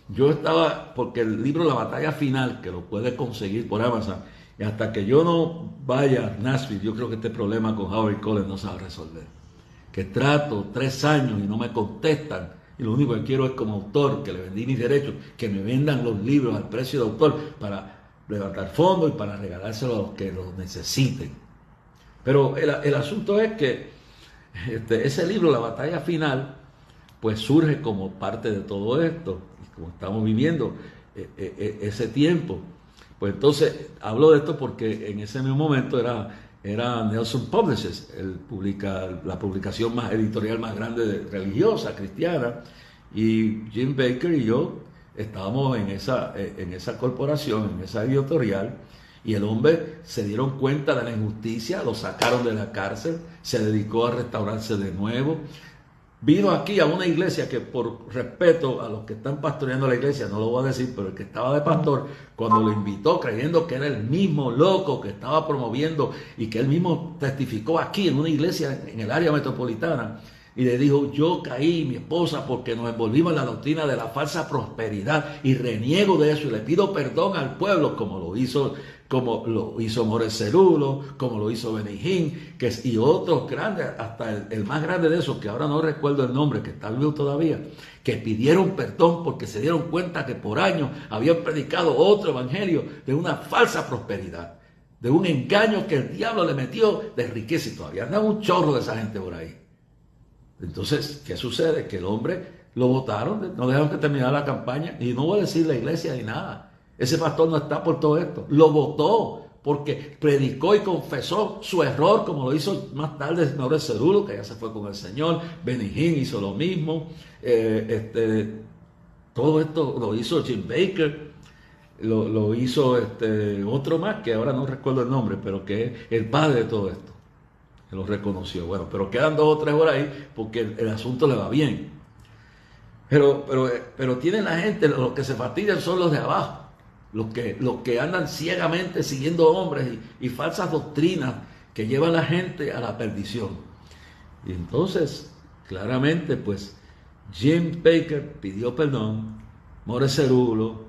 Yo estaba, porque el libro La Batalla Final, que lo puede conseguir por Amazon, y hasta que yo no vaya a Nashville, yo creo que este problema con Howard Collins no se va a resolver. Que trato 3 años y no me contestan, y lo único que quiero es como autor, que le vendí mis derechos, que me vendan los libros al precio de autor para levantar fondos y para regalárselos a los que los necesiten. Pero el asunto es que ese libro, La Batalla Final, pues surge como parte de todo esto, y como estamos viviendo ese tiempo. Pues entonces hablo de esto porque en ese mismo momento era Nelson Publishers, la publicación más editorial más grande religiosa, cristiana, y Jim Bakker y yo estábamos en esa corporación, en esa editorial. Y el hombre se dieron cuenta de la injusticia, lo sacaron de la cárcel, se dedicó a restaurarse de nuevo. Vino aquí a una iglesia que, por respeto a los que están pastoreando la iglesia, no lo voy a decir, pero el que estaba de pastor, cuando lo invitó creyendo que era el mismo loco que estaba promoviendo y que él mismo testificó aquí en una iglesia en el área metropolitana, y le dijo: yo caí, mi esposa, porque nos envolvimos en la doctrina de la falsa prosperidad y reniego de eso y le pido perdón al pueblo, como lo hizo Morris Cerullo, como lo hizo Benny Hinn, y otros grandes, hasta el más grande de esos, que ahora no recuerdo el nombre, que está vivo todavía, que pidieron perdón porque se dieron cuenta que por años habían predicado otro evangelio de una falsa prosperidad, de un engaño que el diablo le metió de riqueza, y todavía anda un chorro de esa gente por ahí. Entonces, ¿qué sucede? Que el hombre lo votaron, no dejaron que terminara la campaña, y no voy a decir la iglesia ni nada. Ese pastor no está por todo esto. Lo votó porque predicó y confesó su error, como lo hizo más tarde Morris Cerullo, que ya se fue con el Señor. Benny Hinn hizo lo mismo. Todo esto lo hizo Jim Bakker. Lo hizo otro más, que ahora no recuerdo el nombre, pero que es el padre de todo esto. Que lo reconoció. Bueno, pero quedan 2 o 3 por ahí porque el asunto le va bien. Pero tienen la gente, los que se fastidian son los de abajo. Los que andan ciegamente siguiendo hombres y falsas doctrinas que llevan a la gente a la perdición. Y entonces, claramente, pues, Jim Bakker pidió perdón, Morris Cerullo,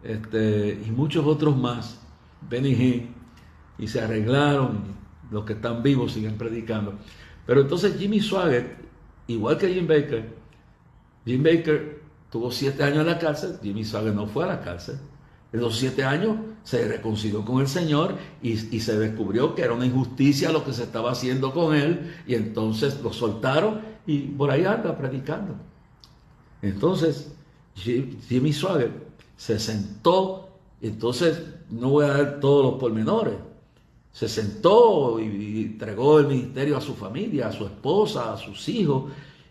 y muchos otros más, Benny Hinn, y se arreglaron. los que están vivos siguen predicando. Pero entonces Jimmy Swaggart, igual que Jim Baker tuvo 7 años en la cárcel, Jimmy Swaggart no fue a la cárcel. En los 7 años se reconcilió con el Señor y se descubrió que era una injusticia lo que se estaba haciendo con él, y entonces lo soltaron y por ahí anda predicando. Entonces Jimmy Swaggart se sentó, entonces no voy a dar todos los pormenores, se sentó y entregó el ministerio a su familia, a su esposa, a sus hijos,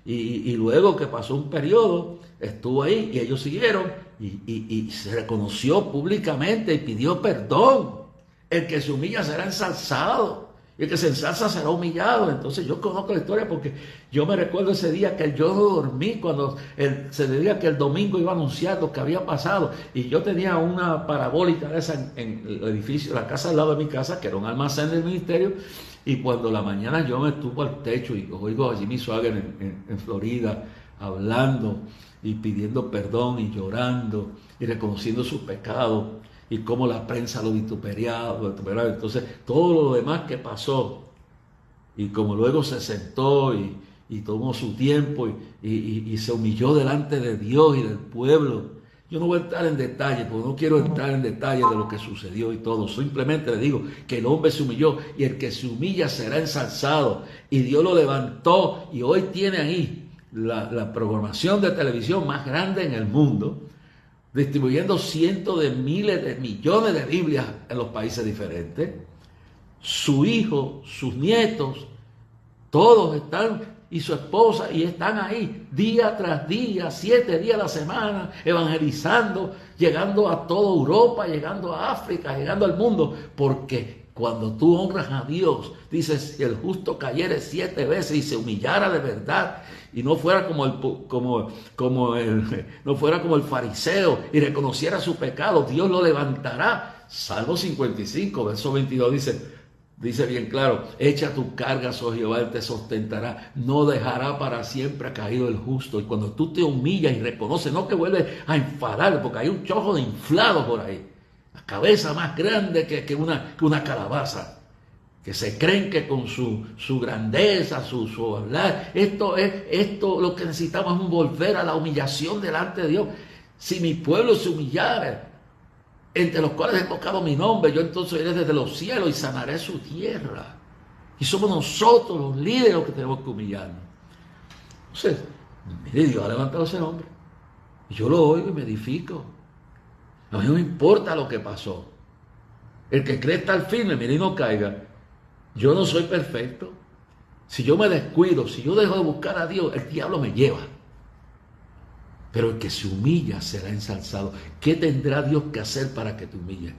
y luego que pasó un periodo, estuvo ahí y ellos siguieron y se reconoció públicamente y pidió perdón. El que se humilla será ensalzado y el que se ensalza será humillado. Entonces yo conozco la historia porque yo me recuerdo ese día que yo no dormí cuando se decía que el domingo iba a anunciar lo que había pasado, y yo tenía una parabólica de esa en el edificio, la casa al lado de mi casa, que era un almacén del ministerio. Y cuando la mañana yo me estuvo al techo y oigo a Jimmy Swaggart en Florida hablando y pidiendo perdón y llorando y reconociendo sus pecados y cómo la prensa lo vituperiaba. Entonces todo lo demás que pasó, y como luego se sentó y tomó su tiempo y se humilló delante de Dios y del pueblo. Yo no voy a entrar en detalle, porque no quiero entrar en detalle de lo que sucedió y todo. Simplemente le digo que el hombre se humilló, y el que se humilla será ensalzado. Y Dios lo levantó, y hoy tiene ahí la programación de televisión más grande en el mundo, distribuyendo cientos de miles de millones de Biblias en los países diferentes. Su hijo, sus nietos, todos están, y su esposa, y están ahí día tras día, 7 días a la semana, evangelizando, llegando a toda Europa, llegando a África, llegando al mundo, porque cuando tú honras a Dios, dices, si el justo cayere 7 veces y se humillara de verdad, y no fuera como el fariseo y reconociera su pecado, Dios lo levantará. Salmo 55, verso 22 dice bien claro: echa tu carga sobre Jehová, él te sustentará, no dejará para siempre caído el justo. Y cuando tú te humillas y reconoces, no que vuelves a enfadar, porque hay un chojo de inflados por ahí, la cabeza más grande que una calabaza, que se creen que con su grandeza, su hablar, esto lo que necesitamos es volver a la humillación delante de Dios. Si mi pueblo se humillara, entre los cuales he invocado mi nombre, yo entonces iré desde los cielos y sanaré su tierra. Y somos nosotros los líderes los que tenemos que humillarnos. Entonces, mire, Dios ha levantado ese hombre, y yo lo oigo y me edifico. A mí no me importa lo que pasó. El que cree estar firme, mire, y no caiga. Yo no soy perfecto. Si yo me descuido, si yo dejo de buscar a Dios, el diablo me lleva. Pero el que se humilla será ensalzado. ¿Qué tendrá Dios que hacer para que te humilles?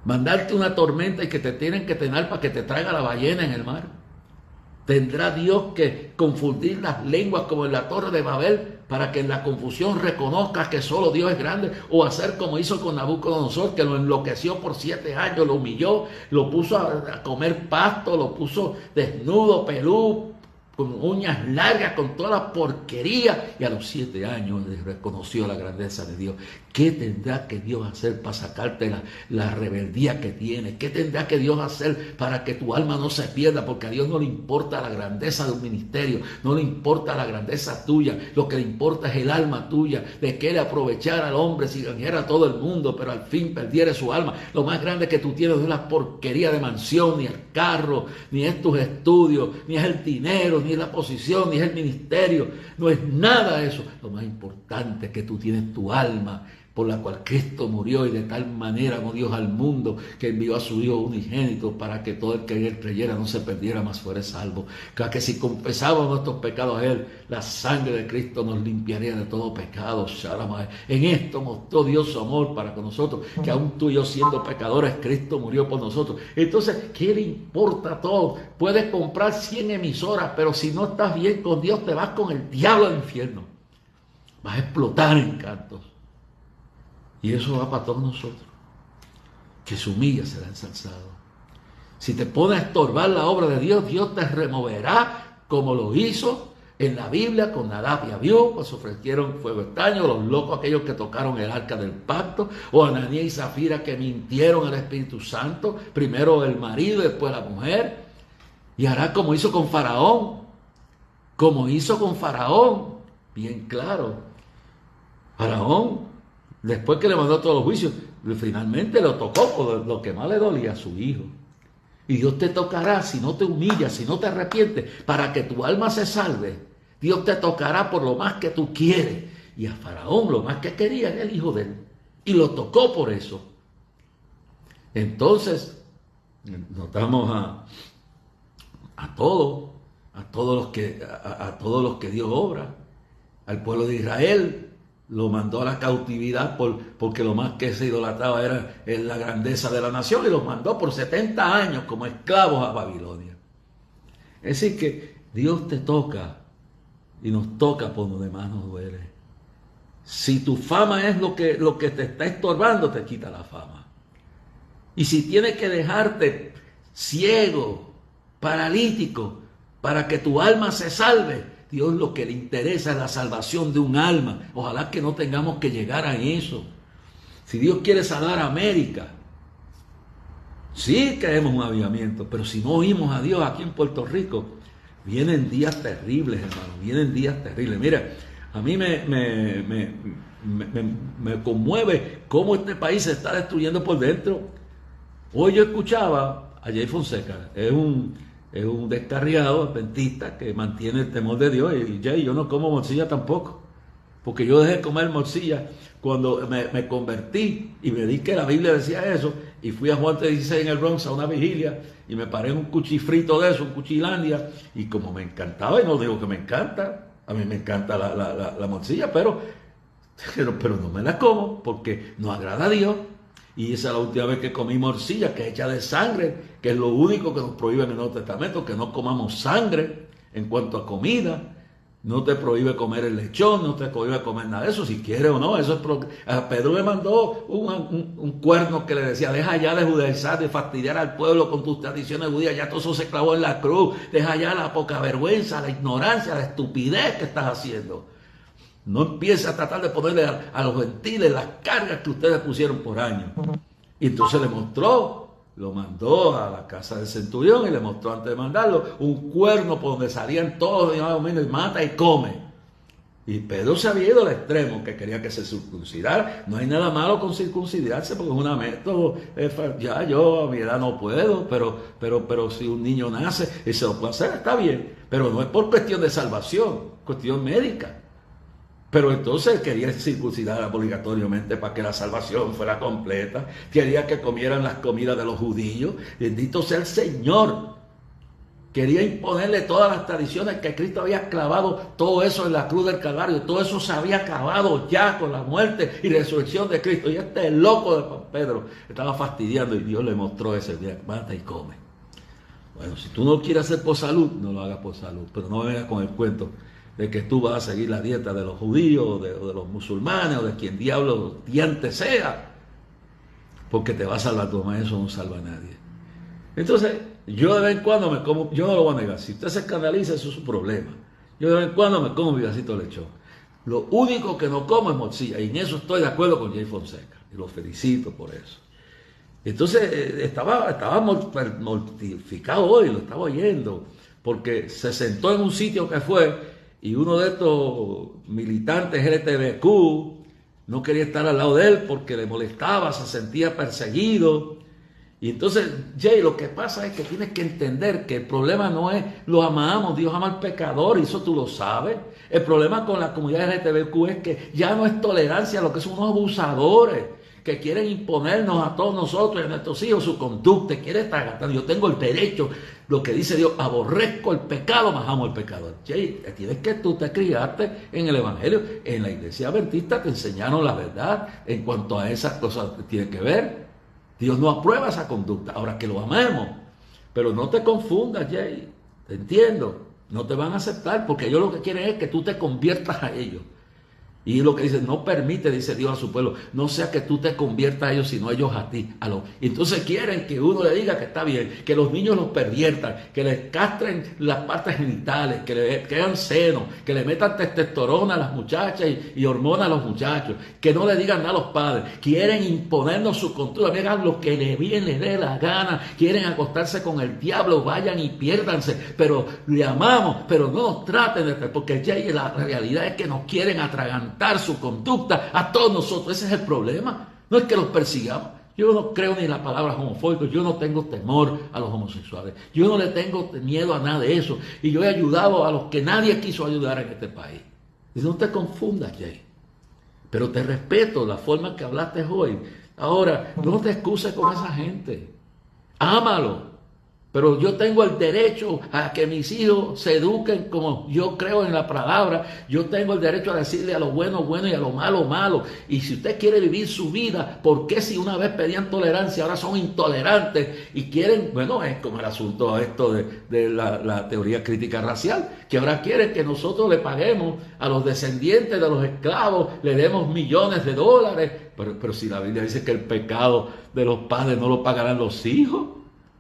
¿Mandarte una tormenta y que te tienen que tener para que te traiga la ballena en el mar? ¿Tendrá Dios que confundir las lenguas como en la Torre de Babel para que en la confusión reconozcas que solo Dios es grande? ¿O hacer como hizo con Nabucodonosor, que lo enloqueció por 7 años, lo humilló, lo puso a comer pasto, lo puso desnudo, peludo, con uñas largas, con toda la porquería, y a los 7 años reconoció la grandeza de Dios? ¿Qué tendrá que Dios hacer para sacarte la rebeldía que tienes? ¿Qué tendrá que Dios hacer para que tu alma no se pierda? Porque a Dios no le importa la grandeza de un ministerio, no le importa la grandeza tuya, lo que le importa es el alma tuya. ¿De qué le aprovechara al hombre si ganara a todo el mundo, pero al fin perdiera su alma? Lo más grande que tú tienes no es la porquería de mansión, ni el carro, ni es tus estudios, ni es el dinero, ni es la posición, ni es el ministerio. No es nada de eso. Lo más importante es que tú tienes tu alma, por la cual Cristo murió, y de tal manera amó Dios al mundo que envió a su Hijo unigénito para que todo el que en él creyera no se perdiera, mas fuera salvo. Que si confesamos nuestros pecados a Él, la sangre de Cristo nos limpiaría de todo pecado. En esto mostró Dios su amor para con nosotros, que aún tú y yo siendo pecadores, Cristo murió por nosotros. Entonces, ¿qué le importa todo? Puedes comprar 100 emisoras, pero si no estás bien con Dios, te vas con el diablo al infierno. Vas a explotar en cantos. Y eso va para todos nosotros. Que se humilla será ensalzado. Si te pones a estorbar la obra de Dios, Dios te removerá, como lo hizo en la Biblia con Nadab y Abiú, pues ofrecieron fuego extraño, los locos aquellos que tocaron el arca del pacto, o Ananías y Zafira que mintieron al Espíritu Santo, primero el marido y después la mujer. Y hará como hizo con Faraón. Como hizo con Faraón. Bien claro. Faraón, después que le mandó todos los juicios, finalmente lo tocó por lo que más le dolía a su hijo. Y Dios te tocará si no te humillas, si no te arrepientes, para que tu alma se salve. Dios te tocará por lo más que tú quieres. Y a Faraón lo más que quería era el hijo de él. Y lo tocó por eso. Entonces, notamos a todos los que Dios obra. Al pueblo de Israel lo mandó a la cautividad porque lo más que se idolatraba era la grandeza de la nación, y los mandó por 70 años como esclavos a Babilonia. Es decir que Dios te toca y nos toca por donde más nos duele. Si tu fama es lo que te está estorbando, te quita la fama. Y si tienes que dejarte ciego, paralítico, para que tu alma se salve, Dios lo que le interesa es la salvación de un alma. Ojalá que no tengamos que llegar a eso. Si Dios quiere salvar a América, sí queremos un avivamiento, pero si no oímos a Dios aquí en Puerto Rico, vienen días terribles, hermano, vienen días terribles. Mira, a mí me conmueve cómo este país se está destruyendo por dentro. Hoy yo escuchaba a Jay Fonseca, es un descarriado adventista que mantiene el temor de Dios. Y yo no como morcilla tampoco, porque yo dejé de comer morcilla cuando me convertí y me di que la Biblia decía eso, y fui a Juan 16 en el Bronx a una vigilia y me paré en un cuchifrito de eso, un cuchilandia, y como me encantaba, y no digo que me encanta, a mí me encanta la morcilla, pero no me la como porque no agrada a Dios. Y esa es la última vez que comí morcilla, que es hecha de sangre, que es lo único que nos prohíbe en el Nuevo Testamento, que no comamos sangre en cuanto a comida. No te prohíbe comer el lechón, no te prohíbe comer nada de eso, si quieres o no. Eso es a Pedro le mandó un cuerno que le decía: deja ya de judaizar, de fastidiar al pueblo con tus tradiciones judías, ya todo eso se clavó en la cruz, deja ya la poca vergüenza, la ignorancia, la estupidez que estás haciendo. No empieces a tratar de ponerle a los gentiles las cargas que ustedes pusieron por años. Y entonces le mostró, lo mandó a la casa del centurión y le mostró antes de mandarlo un cuerno por donde salían todos y mata y come. Y Pedro se había ido al extremo, que quería que se circuncidara. No hay nada malo con circuncidarse porque es una método. Ya yo a mi edad no puedo, pero si un niño nace y se lo puede hacer, está bien. Pero no es por cuestión de salvación, cuestión médica. Pero entonces quería circuncidar obligatoriamente para que la salvación fuera completa. Quería que comieran las comidas de los judíos. Bendito sea el Señor. Quería imponerle todas las tradiciones que Cristo había clavado, todo eso en la cruz del Calvario. Todo eso se había acabado ya con la muerte y resurrección de Cristo. Y este loco de Pedro estaba fastidiando, y Dios le mostró ese día: mata y come. Bueno, si tú no quieres hacer por salud, no lo hagas por salud. Pero no vengas con el cuento de que tú vas a seguir la dieta de los judíos, o de los musulmanes, o de quien diablo diante sea, porque te va a salvar tu mamá. Eso no salva a nadie. Entonces, yo de vez en cuando me como, yo no lo voy a negar, si usted se escandaliza, eso es su problema. Yo de vez en cuando me como mi vasito de lechón. Lo único que no como es morcilla, y en eso estoy de acuerdo con Jay Fonseca, y lo felicito por eso. Entonces, estaba mortificado hoy, lo estaba oyendo, porque se sentó en un sitio que fue, y uno de estos militantes LGTBQ no quería estar al lado de él porque le molestaba, se sentía perseguido. Y entonces, Jay, lo que pasa es que tienes que entender que el problema no es lo amamos, Dios ama al pecador, y eso tú lo sabes. El problema con la comunidad LGTBQ es que ya no es tolerancia a lo que son unos abusadores que quieren imponernos a todos nosotros y a nuestros hijos su conducta, quieren estar gastando. Yo tengo el derecho, lo que dice Dios: aborrezco el pecado, mas amo al pecador. Jay, tienes que tú te criaste en el Evangelio, en la iglesia adventista te enseñaron la verdad en cuanto a esas cosas que tienen que ver. Dios no aprueba esa conducta. Ahora, que lo amemos, pero no te confundas, Jay, te entiendo, no te van a aceptar porque ellos lo que quieren es que tú te conviertas a ellos. Y lo que dice, no permite, dice Dios a su pueblo, no sea que tú te conviertas a ellos, sino ellos a ti. Y entonces quieren que uno le diga que está bien, que los niños los perviertan, que les castren las partes genitales, que le crean senos, que le metan testosterona a las muchachas y hormonas a los muchachos, que no le digan nada a los padres. Quieren imponernos su control, hagan lo que les dé la gana, quieren acostarse con el diablo, vayan y piérdanse, pero le amamos, pero no nos traten de, porque ya la realidad es que nos quieren atragantar su conducta a todos nosotros. Ese es el problema. No es que los persigamos. Yo no creo ni en la palabra homofóbico. Yo no tengo temor a los homosexuales. Yo no le tengo miedo a nada de eso. Y yo he ayudado a los que nadie quiso ayudar en este país. Y no te confundas, Jay. Pero te respeto la forma que hablaste hoy. Ahora, no te excuses con esa gente. Ámalo. Pero yo tengo el derecho a que mis hijos se eduquen como yo creo en la palabra. Yo tengo el derecho a decirle a lo bueno, bueno y a lo malo, malo. Y si usted quiere vivir su vida, ¿por qué si una vez pedían tolerancia, ahora son intolerantes y quieren? Bueno, es como el asunto esto de la teoría crítica racial, que ahora quieren que nosotros le paguemos a los descendientes de los esclavos, le demos millones de dólares. Pero si la Biblia dice que el pecado de los padres no lo pagarán los hijos.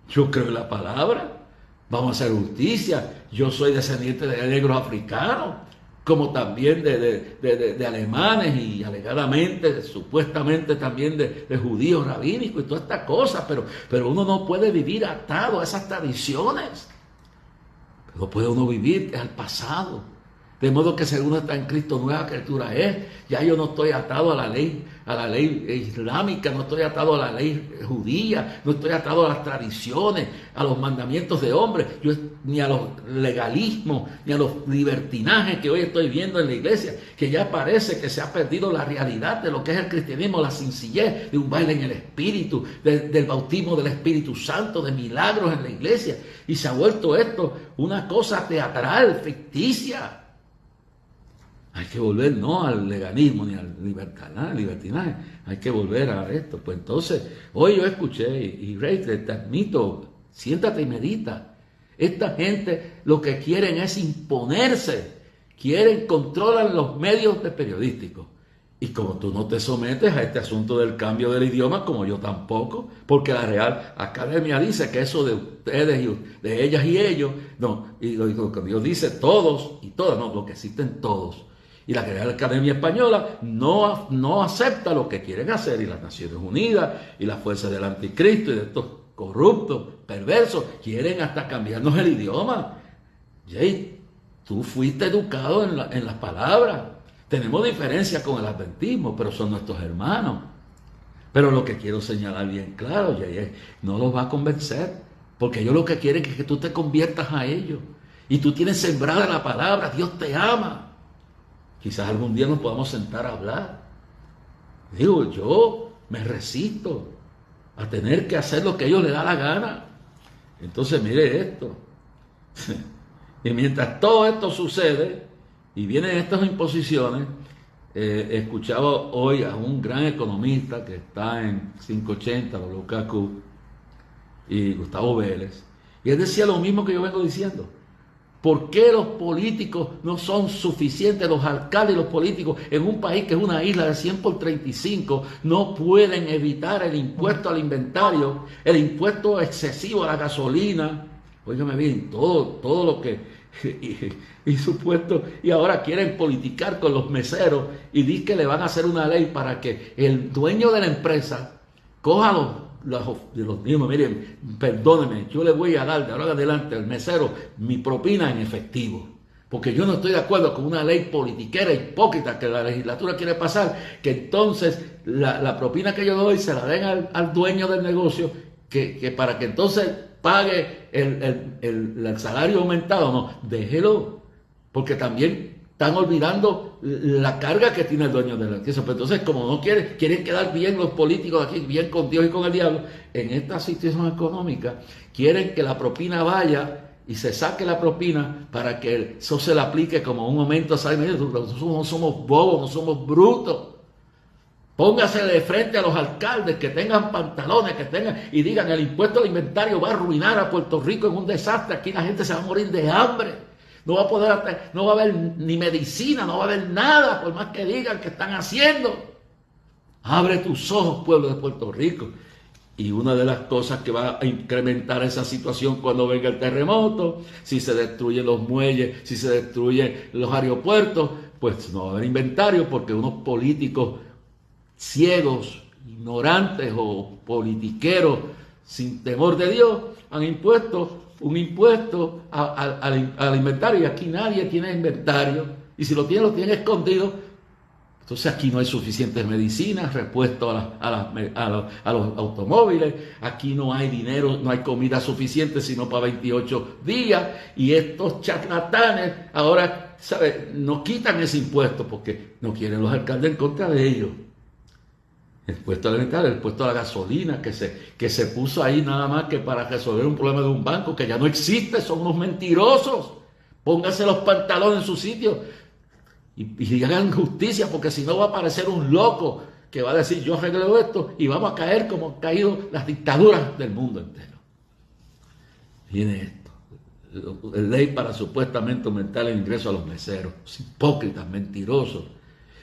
Yo creo en la palabra, vamos a hacer justicia. Yo soy descendiente de negros africanos, como también de alemanes y alegadamente, supuestamente también de judíos rabínicos y todas estas cosas, pero uno no puede vivir atado a esas tradiciones. No puede uno vivir al pasado. De modo que si uno está en Cristo, nueva criatura es. Ya yo no estoy atado a la ley islámica, no estoy atado a la ley judía, no estoy atado a las tradiciones, a los mandamientos de hombres, ni a los legalismos, ni a los libertinajes que hoy estoy viendo en la iglesia, que ya parece que se ha perdido la realidad de lo que es el cristianismo, la sencillez de un baile en el Espíritu, del bautismo del Espíritu Santo, de milagros en la iglesia, y se ha vuelto esto una cosa teatral, ficticia. Hay que volver no al legalismo ni al libertinaje, hay que volver a esto. Pues entonces, hoy yo escuché, y Rey, te admito, siéntate y medita. Esta gente lo que quieren es imponerse, controlan los medios periodísticos. Y como tú no te sometes a este asunto del cambio del idioma, como yo tampoco, porque la Real Academia dice que eso de ustedes y de ellas y ellos, no, y lo que Dios dice todos y todas, no, lo que existen todos. Y la Real Academia Española no acepta lo que quieren hacer, y las Naciones Unidas y las fuerzas del anticristo y de estos corruptos, perversos, quieren hasta cambiarnos el idioma. Jay, tú fuiste educado en las palabras. Tenemos diferencias con el adventismo, pero son nuestros hermanos. Pero lo que quiero señalar bien claro, Jay, es no los va a convencer, porque ellos lo que quieren es que tú te conviertas a ellos. Y tú tienes sembrada la palabra, Dios te ama. Quizás algún día nos podamos sentar a hablar. Digo, yo me resisto a tener que hacer lo que a ellos les da la gana. Entonces, mire esto. Y mientras todo esto sucede y vienen estas imposiciones, escuchaba hoy a un gran economista que está en 580, Lukaku, y Gustavo Vélez, y él decía lo mismo que yo vengo diciendo. ¿Por qué los políticos no son suficientes, los alcaldes y los políticos en un país que es una isla de 100 por 35 no pueden evitar el impuesto al inventario, el impuesto excesivo a la gasolina? Óigame bien, todo lo que y supuesto, y ahora quieren politicar con los meseros y dicen que le van a hacer una ley para que el dueño de la empresa coja los mismos, miren, perdónenme, yo le voy a dar de ahora en adelante al mesero mi propina en efectivo, porque yo no estoy de acuerdo con una ley politiquera hipócrita que la legislatura quiere pasar, que entonces la propina que yo doy se la den al dueño del negocio, que para que entonces pague el salario aumentado. No, déjelo, porque también están olvidando la carga que tiene el dueño de la empresa. Pero entonces, como no quieren quedar bien los políticos aquí, bien con Dios y con el diablo, en esta situación económica, quieren que la propina vaya y se saque la propina para que eso se le aplique como un aumento. Nosotros no somos bobos, no somos brutos. Póngase de frente a los alcaldes que tengan pantalones, y digan: el impuesto al inventario va a arruinar a Puerto Rico en un desastre, aquí la gente se va a morir de hambre. No va a poder, no va a haber ni medicina, no va a haber nada, por más que digan que están haciendo. Abre tus ojos, pueblo de Puerto Rico. Y una de las cosas que va a incrementar esa situación cuando venga el terremoto, si se destruyen los muelles, si se destruyen los aeropuertos, pues no va a haber inventario porque unos políticos ciegos, ignorantes o politiqueros sin temor de Dios han impuesto un impuesto al inventario, y aquí nadie tiene inventario, y si lo tiene escondido. Entonces aquí no hay suficientes medicinas, repuestos a los automóviles, aquí no hay dinero, no hay comida suficiente sino para 28 días, y estos charlatanes ahora, ¿sabe?, no quitan ese impuesto porque no quieren los alcaldes en contra de ellos. El impuesto alimentar, el impuesto a la gasolina que se puso ahí nada más que para resolver un problema de un banco que ya no existe, son unos mentirosos. Pónganse los pantalones en su sitio. Y hagan justicia, porque si no va a aparecer un loco que va a decir yo arreglo esto y vamos a caer como han caído las dictaduras del mundo entero. Viene esto, ley para supuestamente aumentar el ingreso a los meseros, hipócritas, mentirosos.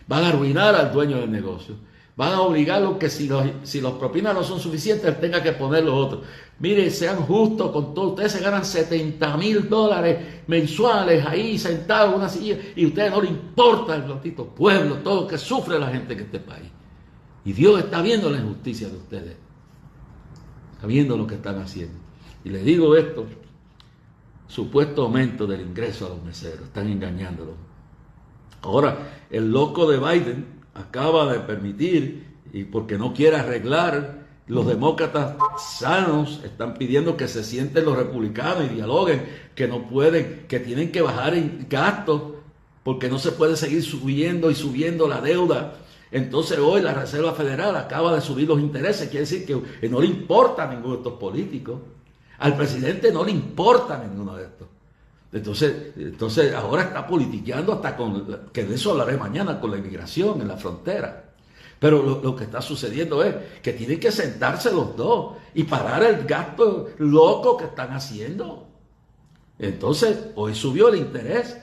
Van a arruinar al dueño del negocio, van a obligarlo que si los propinas no son suficientes, él tenga que poner los otros. Mire, sean justos con todo. Ustedes se ganan $70,000 mensuales ahí sentados en una silla y a ustedes no les importa el platito pueblo, todo lo que sufre la gente en este país. Y Dios está viendo la injusticia de ustedes. Está viendo lo que están haciendo. Y les digo esto, supuesto aumento del ingreso a los meseros. Están engañándolos. Ahora, el loco de Biden acaba de permitir, y porque no quiere arreglar, los demócratas sanos están pidiendo que se sienten los republicanos y dialoguen, que no pueden, que tienen que bajar en gastos, porque no se puede seguir subiendo y subiendo la deuda. Entonces hoy la Reserva Federal acaba de subir los intereses, quiere decir que no le importa a ninguno de estos políticos, al presidente no le importa a ninguno de estos. Entonces ahora está politiqueando hasta que de eso hablaré mañana, con la inmigración en la frontera. Pero lo que está sucediendo es que tienen que sentarse los dos y parar el gasto loco que están haciendo. Entonces, hoy subió el interés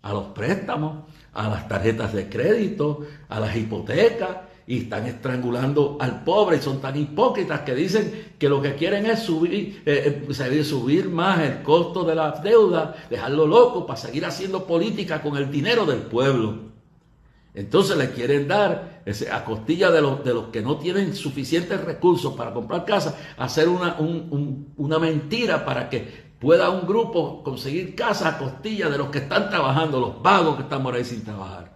a los préstamos, a las tarjetas de crédito, a las hipotecas, y están estrangulando al pobre, y son tan hipócritas que dicen que lo que quieren es subir más el costo de la deuda, dejarlo loco para seguir haciendo política con el dinero del pueblo. Entonces le quieren dar a costilla de los que no tienen suficientes recursos para comprar casa, hacer una mentira para que pueda un grupo conseguir casa a costilla de los que están trabajando, los vagos que están por ahí sin trabajar.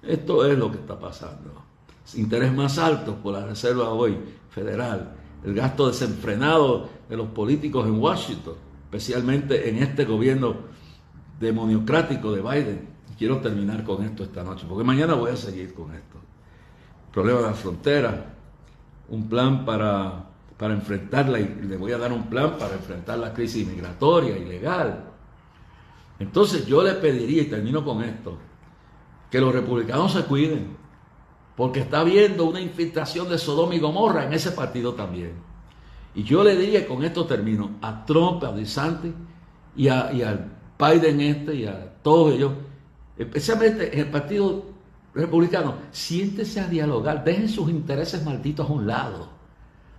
Esto es lo que está pasando. Interés más alto por la Reserva hoy Federal, el gasto desenfrenado de los políticos en Washington, especialmente en este gobierno demoniocrático de Biden. Quiero terminar con esto esta noche, porque mañana voy a seguir con esto. Problema de la frontera, un plan para enfrentarla, y le voy a dar un plan para enfrentar la crisis migratoria ilegal. Entonces yo le pediría, y termino con esto, que los republicanos se cuiden, porque está habiendo una infiltración de Sodoma y Gomorra en ese partido también. Y yo le diría, con esto termino, a Trump, a DeSantis y al Biden y a todos ellos, especialmente en el partido republicano, siéntese a dialogar, dejen sus intereses malditos a un lado,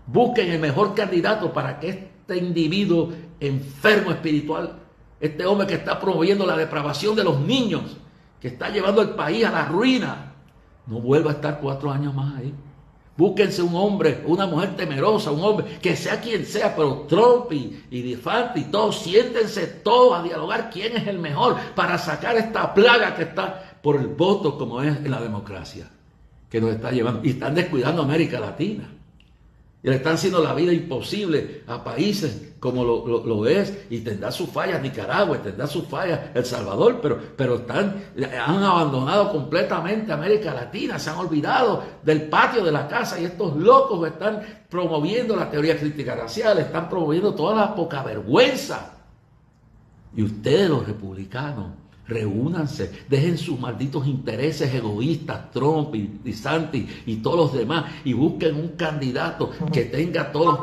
busquen el mejor candidato para que este individuo enfermo espiritual, este hombre que está promoviendo la depravación de los niños, que está llevando el país a la ruina, no vuelva a estar 4 años más ahí. Búsquense un hombre, una mujer temerosa, un hombre, que sea quien sea, pero Trump y DeSantis y todos, siéntense todos a dialogar quién es el mejor para sacar esta plaga que está por el voto, como es en la democracia, que nos está llevando. Y están descuidando a América Latina. Y le están haciendo la vida imposible a países como lo es, y tendrá sus fallas Nicaragua, tendrá sus fallas El Salvador, pero han abandonado completamente América Latina, se han olvidado del patio de la casa, y estos locos están promoviendo la teoría crítica racial, están promoviendo toda la poca vergüenza. Y ustedes, los republicanos, Reúnanse, dejen sus malditos intereses egoístas, Trump y DeSantis y todos los demás, y busquen un candidato que tenga todas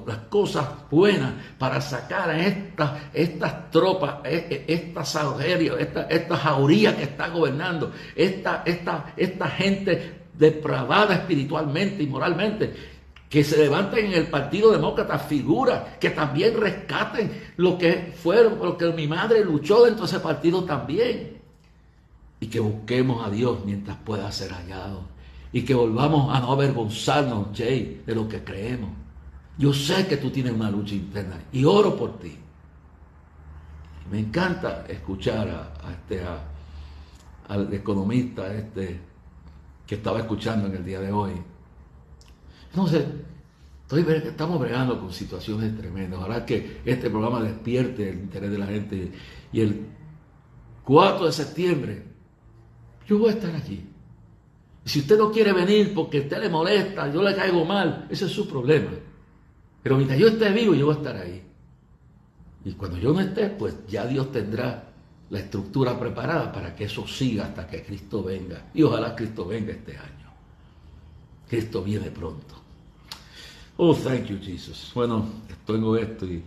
las cosas buenas para sacar a estas tropas, esta jauría que está gobernando, esta gente depravada espiritualmente y moralmente. Que se levanten en el Partido Demócrata figuras que también rescaten lo que fueron, lo que mi madre luchó dentro de ese partido también. Y que busquemos a Dios mientras pueda ser hallado. Y que volvamos a no avergonzarnos, Jay, de lo que creemos. Yo sé que tú tienes una lucha interna y oro por ti. Me encanta escuchar al economista que estaba escuchando en el día de hoy. Entonces, estamos bregando con situaciones tremendas. Ojalá que este programa despierte el interés de la gente. Y el 4 de septiembre, yo voy a estar allí. Y si usted no quiere venir porque a usted le molesta, yo le caigo mal, ese es su problema. Pero mientras yo esté vivo, yo voy a estar ahí. Y cuando yo no esté, pues ya Dios tendrá la estructura preparada para que eso siga hasta que Cristo venga. Y ojalá Cristo venga este año. Cristo viene pronto. Oh, thank you, Jesus. Bueno, tengo esto y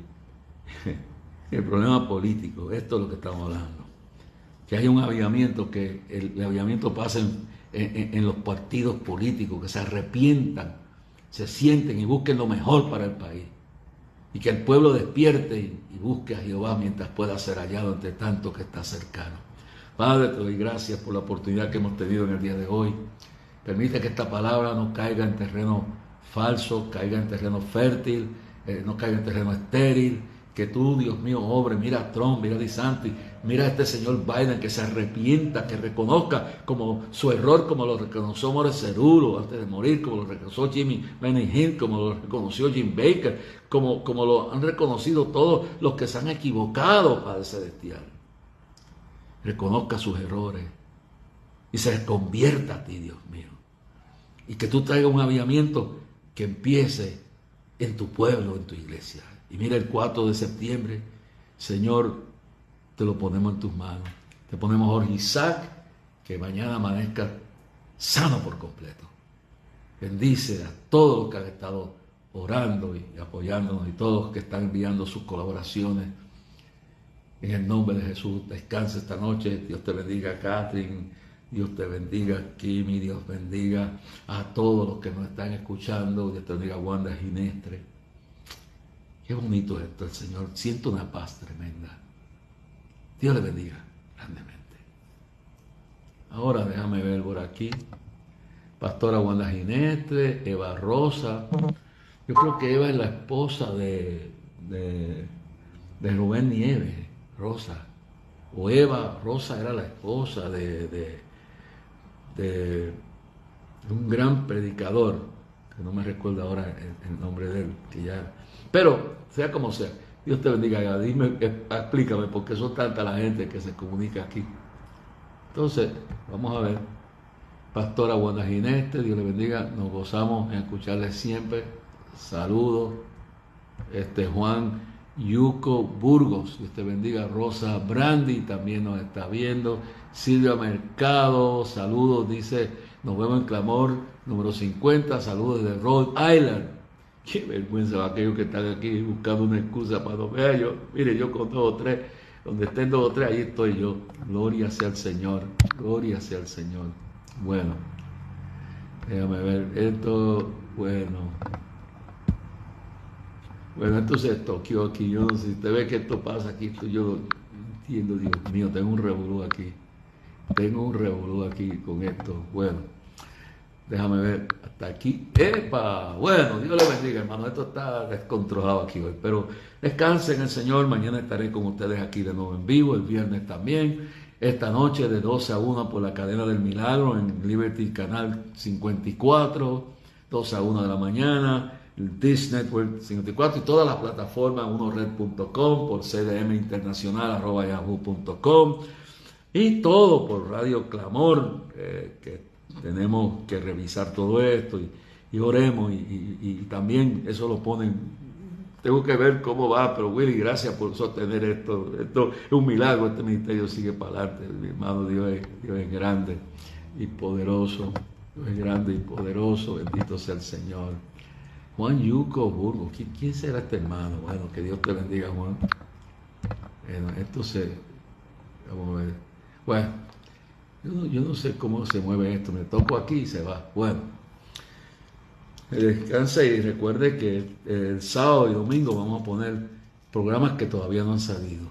el problema político, esto es lo que estamos hablando. Que haya un avivamiento, que el avivamiento pase en los partidos políticos, que se arrepientan, se sienten y busquen lo mejor para el país. Y que el pueblo despierte y busque a Jehová mientras pueda ser hallado entre tanto que está cercano. Padre, te doy gracias por la oportunidad que hemos tenido en el día de hoy. Permite que esta palabra no caiga en terreno falso, caiga en terreno fértil, no caiga en terreno estéril. Que tú, Dios mío, obre. Mira a Trump, mira a DeSantis, mira a este señor Biden, que se arrepienta, que reconozca como su error, como lo reconoció Morris Cerullo antes de morir, como lo reconoció Jimmy Menighin, como lo reconoció Jim Baker, como lo han reconocido todos los que se han equivocado, Padre Celestial. Reconozca sus errores y se convierta a ti, Dios mío. Y que tú traigas un avivamiento que empiece en tu pueblo, en tu iglesia. Y mira, el 4 de septiembre, Señor, te lo ponemos en tus manos. Te ponemos a Jorge Isaac, que mañana amanezca sano por completo. Bendice a todos los que han estado orando y apoyándonos y todos los que están enviando sus colaboraciones. En el nombre de Jesús, descansa esta noche. Dios te bendiga, Catherine. Dios te bendiga, Kimi. Dios bendiga a todos los que nos están escuchando. Dios te bendiga, Wanda Ginestre. Qué bonito es esto, el Señor. Siento una paz tremenda. Dios le bendiga grandemente. Ahora déjame ver por aquí. Pastora Wanda Ginestre, Eva Rosa. Yo creo que Eva es la esposa de Rubén Nieves, Rosa. O Eva Rosa era la esposa de un gran predicador, que no me recuerdo ahora el nombre de él, que ya. Pero, sea como sea, Dios te bendiga. Dime, explícame, porque son tanta la gente que se comunica aquí. Entonces, vamos a ver. Pastora Wanda Ginestre, Dios le bendiga. Nos gozamos en escucharle siempre. Saludos. Juan Yuco Burgos, Dios te bendiga. Rosa Brandi también nos está viendo. Silvia Mercado, saludos, dice, nos vemos en Clamor número 50, saludos desde Rhode Island. Qué vergüenza aquellos que están aquí buscando una excusa para no ver yo. Mire, yo con 2 o 3, donde estén 2 o 3, ahí estoy yo. Gloria sea al Señor, gloria sea al Señor. Bueno, déjame ver esto, bueno, esto se estoqueó aquí. Yo no sé si usted ve que esto pasa aquí, yo lo entiendo. Dios mío, tengo un revolú aquí. Con esto. Bueno, déjame ver hasta aquí. ¡Epa! Bueno, Dios le bendiga, hermano. Esto está descontrolado aquí hoy. Pero descansen en el Señor. Mañana estaré con ustedes aquí de nuevo en vivo. El viernes también. Esta noche de 12 a 1 por la cadena del Milagro en Liberty Canal 54. 12 a 1 de la mañana. El Dish Network 54 y todas las plataformas. unored.com, por CDM Internacional @yahoo.com. Y todo por Radio Clamor, que tenemos que revisar todo esto y oremos y también eso lo ponen tengo que ver cómo va, pero Willy, gracias por sostener esto. Esto es un milagro, este ministerio sigue para adelante. Mi hermano, Dios es grande y poderoso. Dios es grande y poderoso, bendito sea el Señor. Juan Yuco Burgo, ¿quién será este hermano? Bueno, que Dios te bendiga, Juan. Bueno, esto se... Vamos a ver. Bueno, yo no sé cómo se mueve esto, me toco aquí y se va. Bueno. Descansa y recuerde que el sábado y domingo vamos a poner programas que todavía no han salido,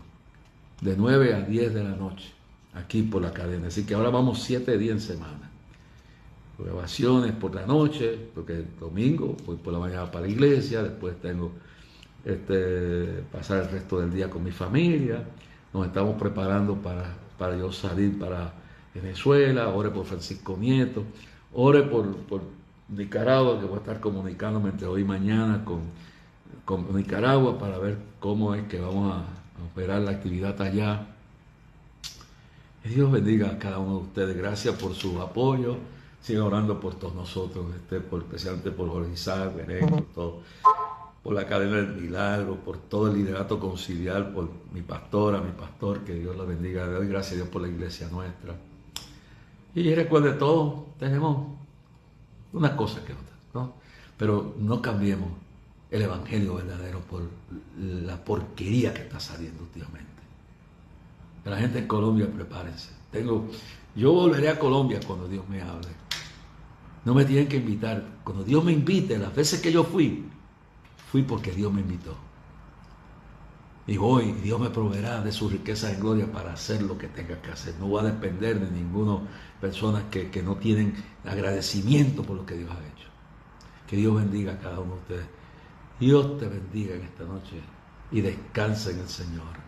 de 9 a 10 de la noche, aquí por la cadena. Así que ahora vamos 7 días en semana. Grabaciones por la noche, porque el domingo voy por la mañana para la iglesia, después tengo pasar el resto del día con mi familia. Nos estamos preparando para yo salir para Venezuela. Ore por Francisco Nieto, ore por Nicaragua, que voy a estar comunicándome entre hoy y mañana con Nicaragua para ver cómo es que vamos a operar la actividad allá. Que Dios bendiga a cada uno de ustedes. Gracias por su apoyo. Sigan orando por todos nosotros, especialmente por Jorge Isaac, por la cadena del milagro, por todo el liderato conciliar, por mi pastora, mi pastor, que Dios la bendiga. Le doy gracias a Dios por la iglesia nuestra. Y recuerde todo, tenemos una cosa que otra, ¿no? Pero no cambiemos el evangelio verdadero por la porquería que está saliendo últimamente. La gente en Colombia, prepárense. Yo volveré a Colombia cuando Dios me hable. No me tienen que invitar. Cuando Dios me invite, las veces que yo fui porque Dios me invitó. Y voy, y Dios me proveerá de su riqueza en gloria para hacer lo que tenga que hacer. No voy a depender de ninguna persona que no tienen agradecimiento por lo que Dios ha hecho. Que Dios bendiga a cada uno de ustedes. Dios te bendiga en esta noche y descansa en el Señor.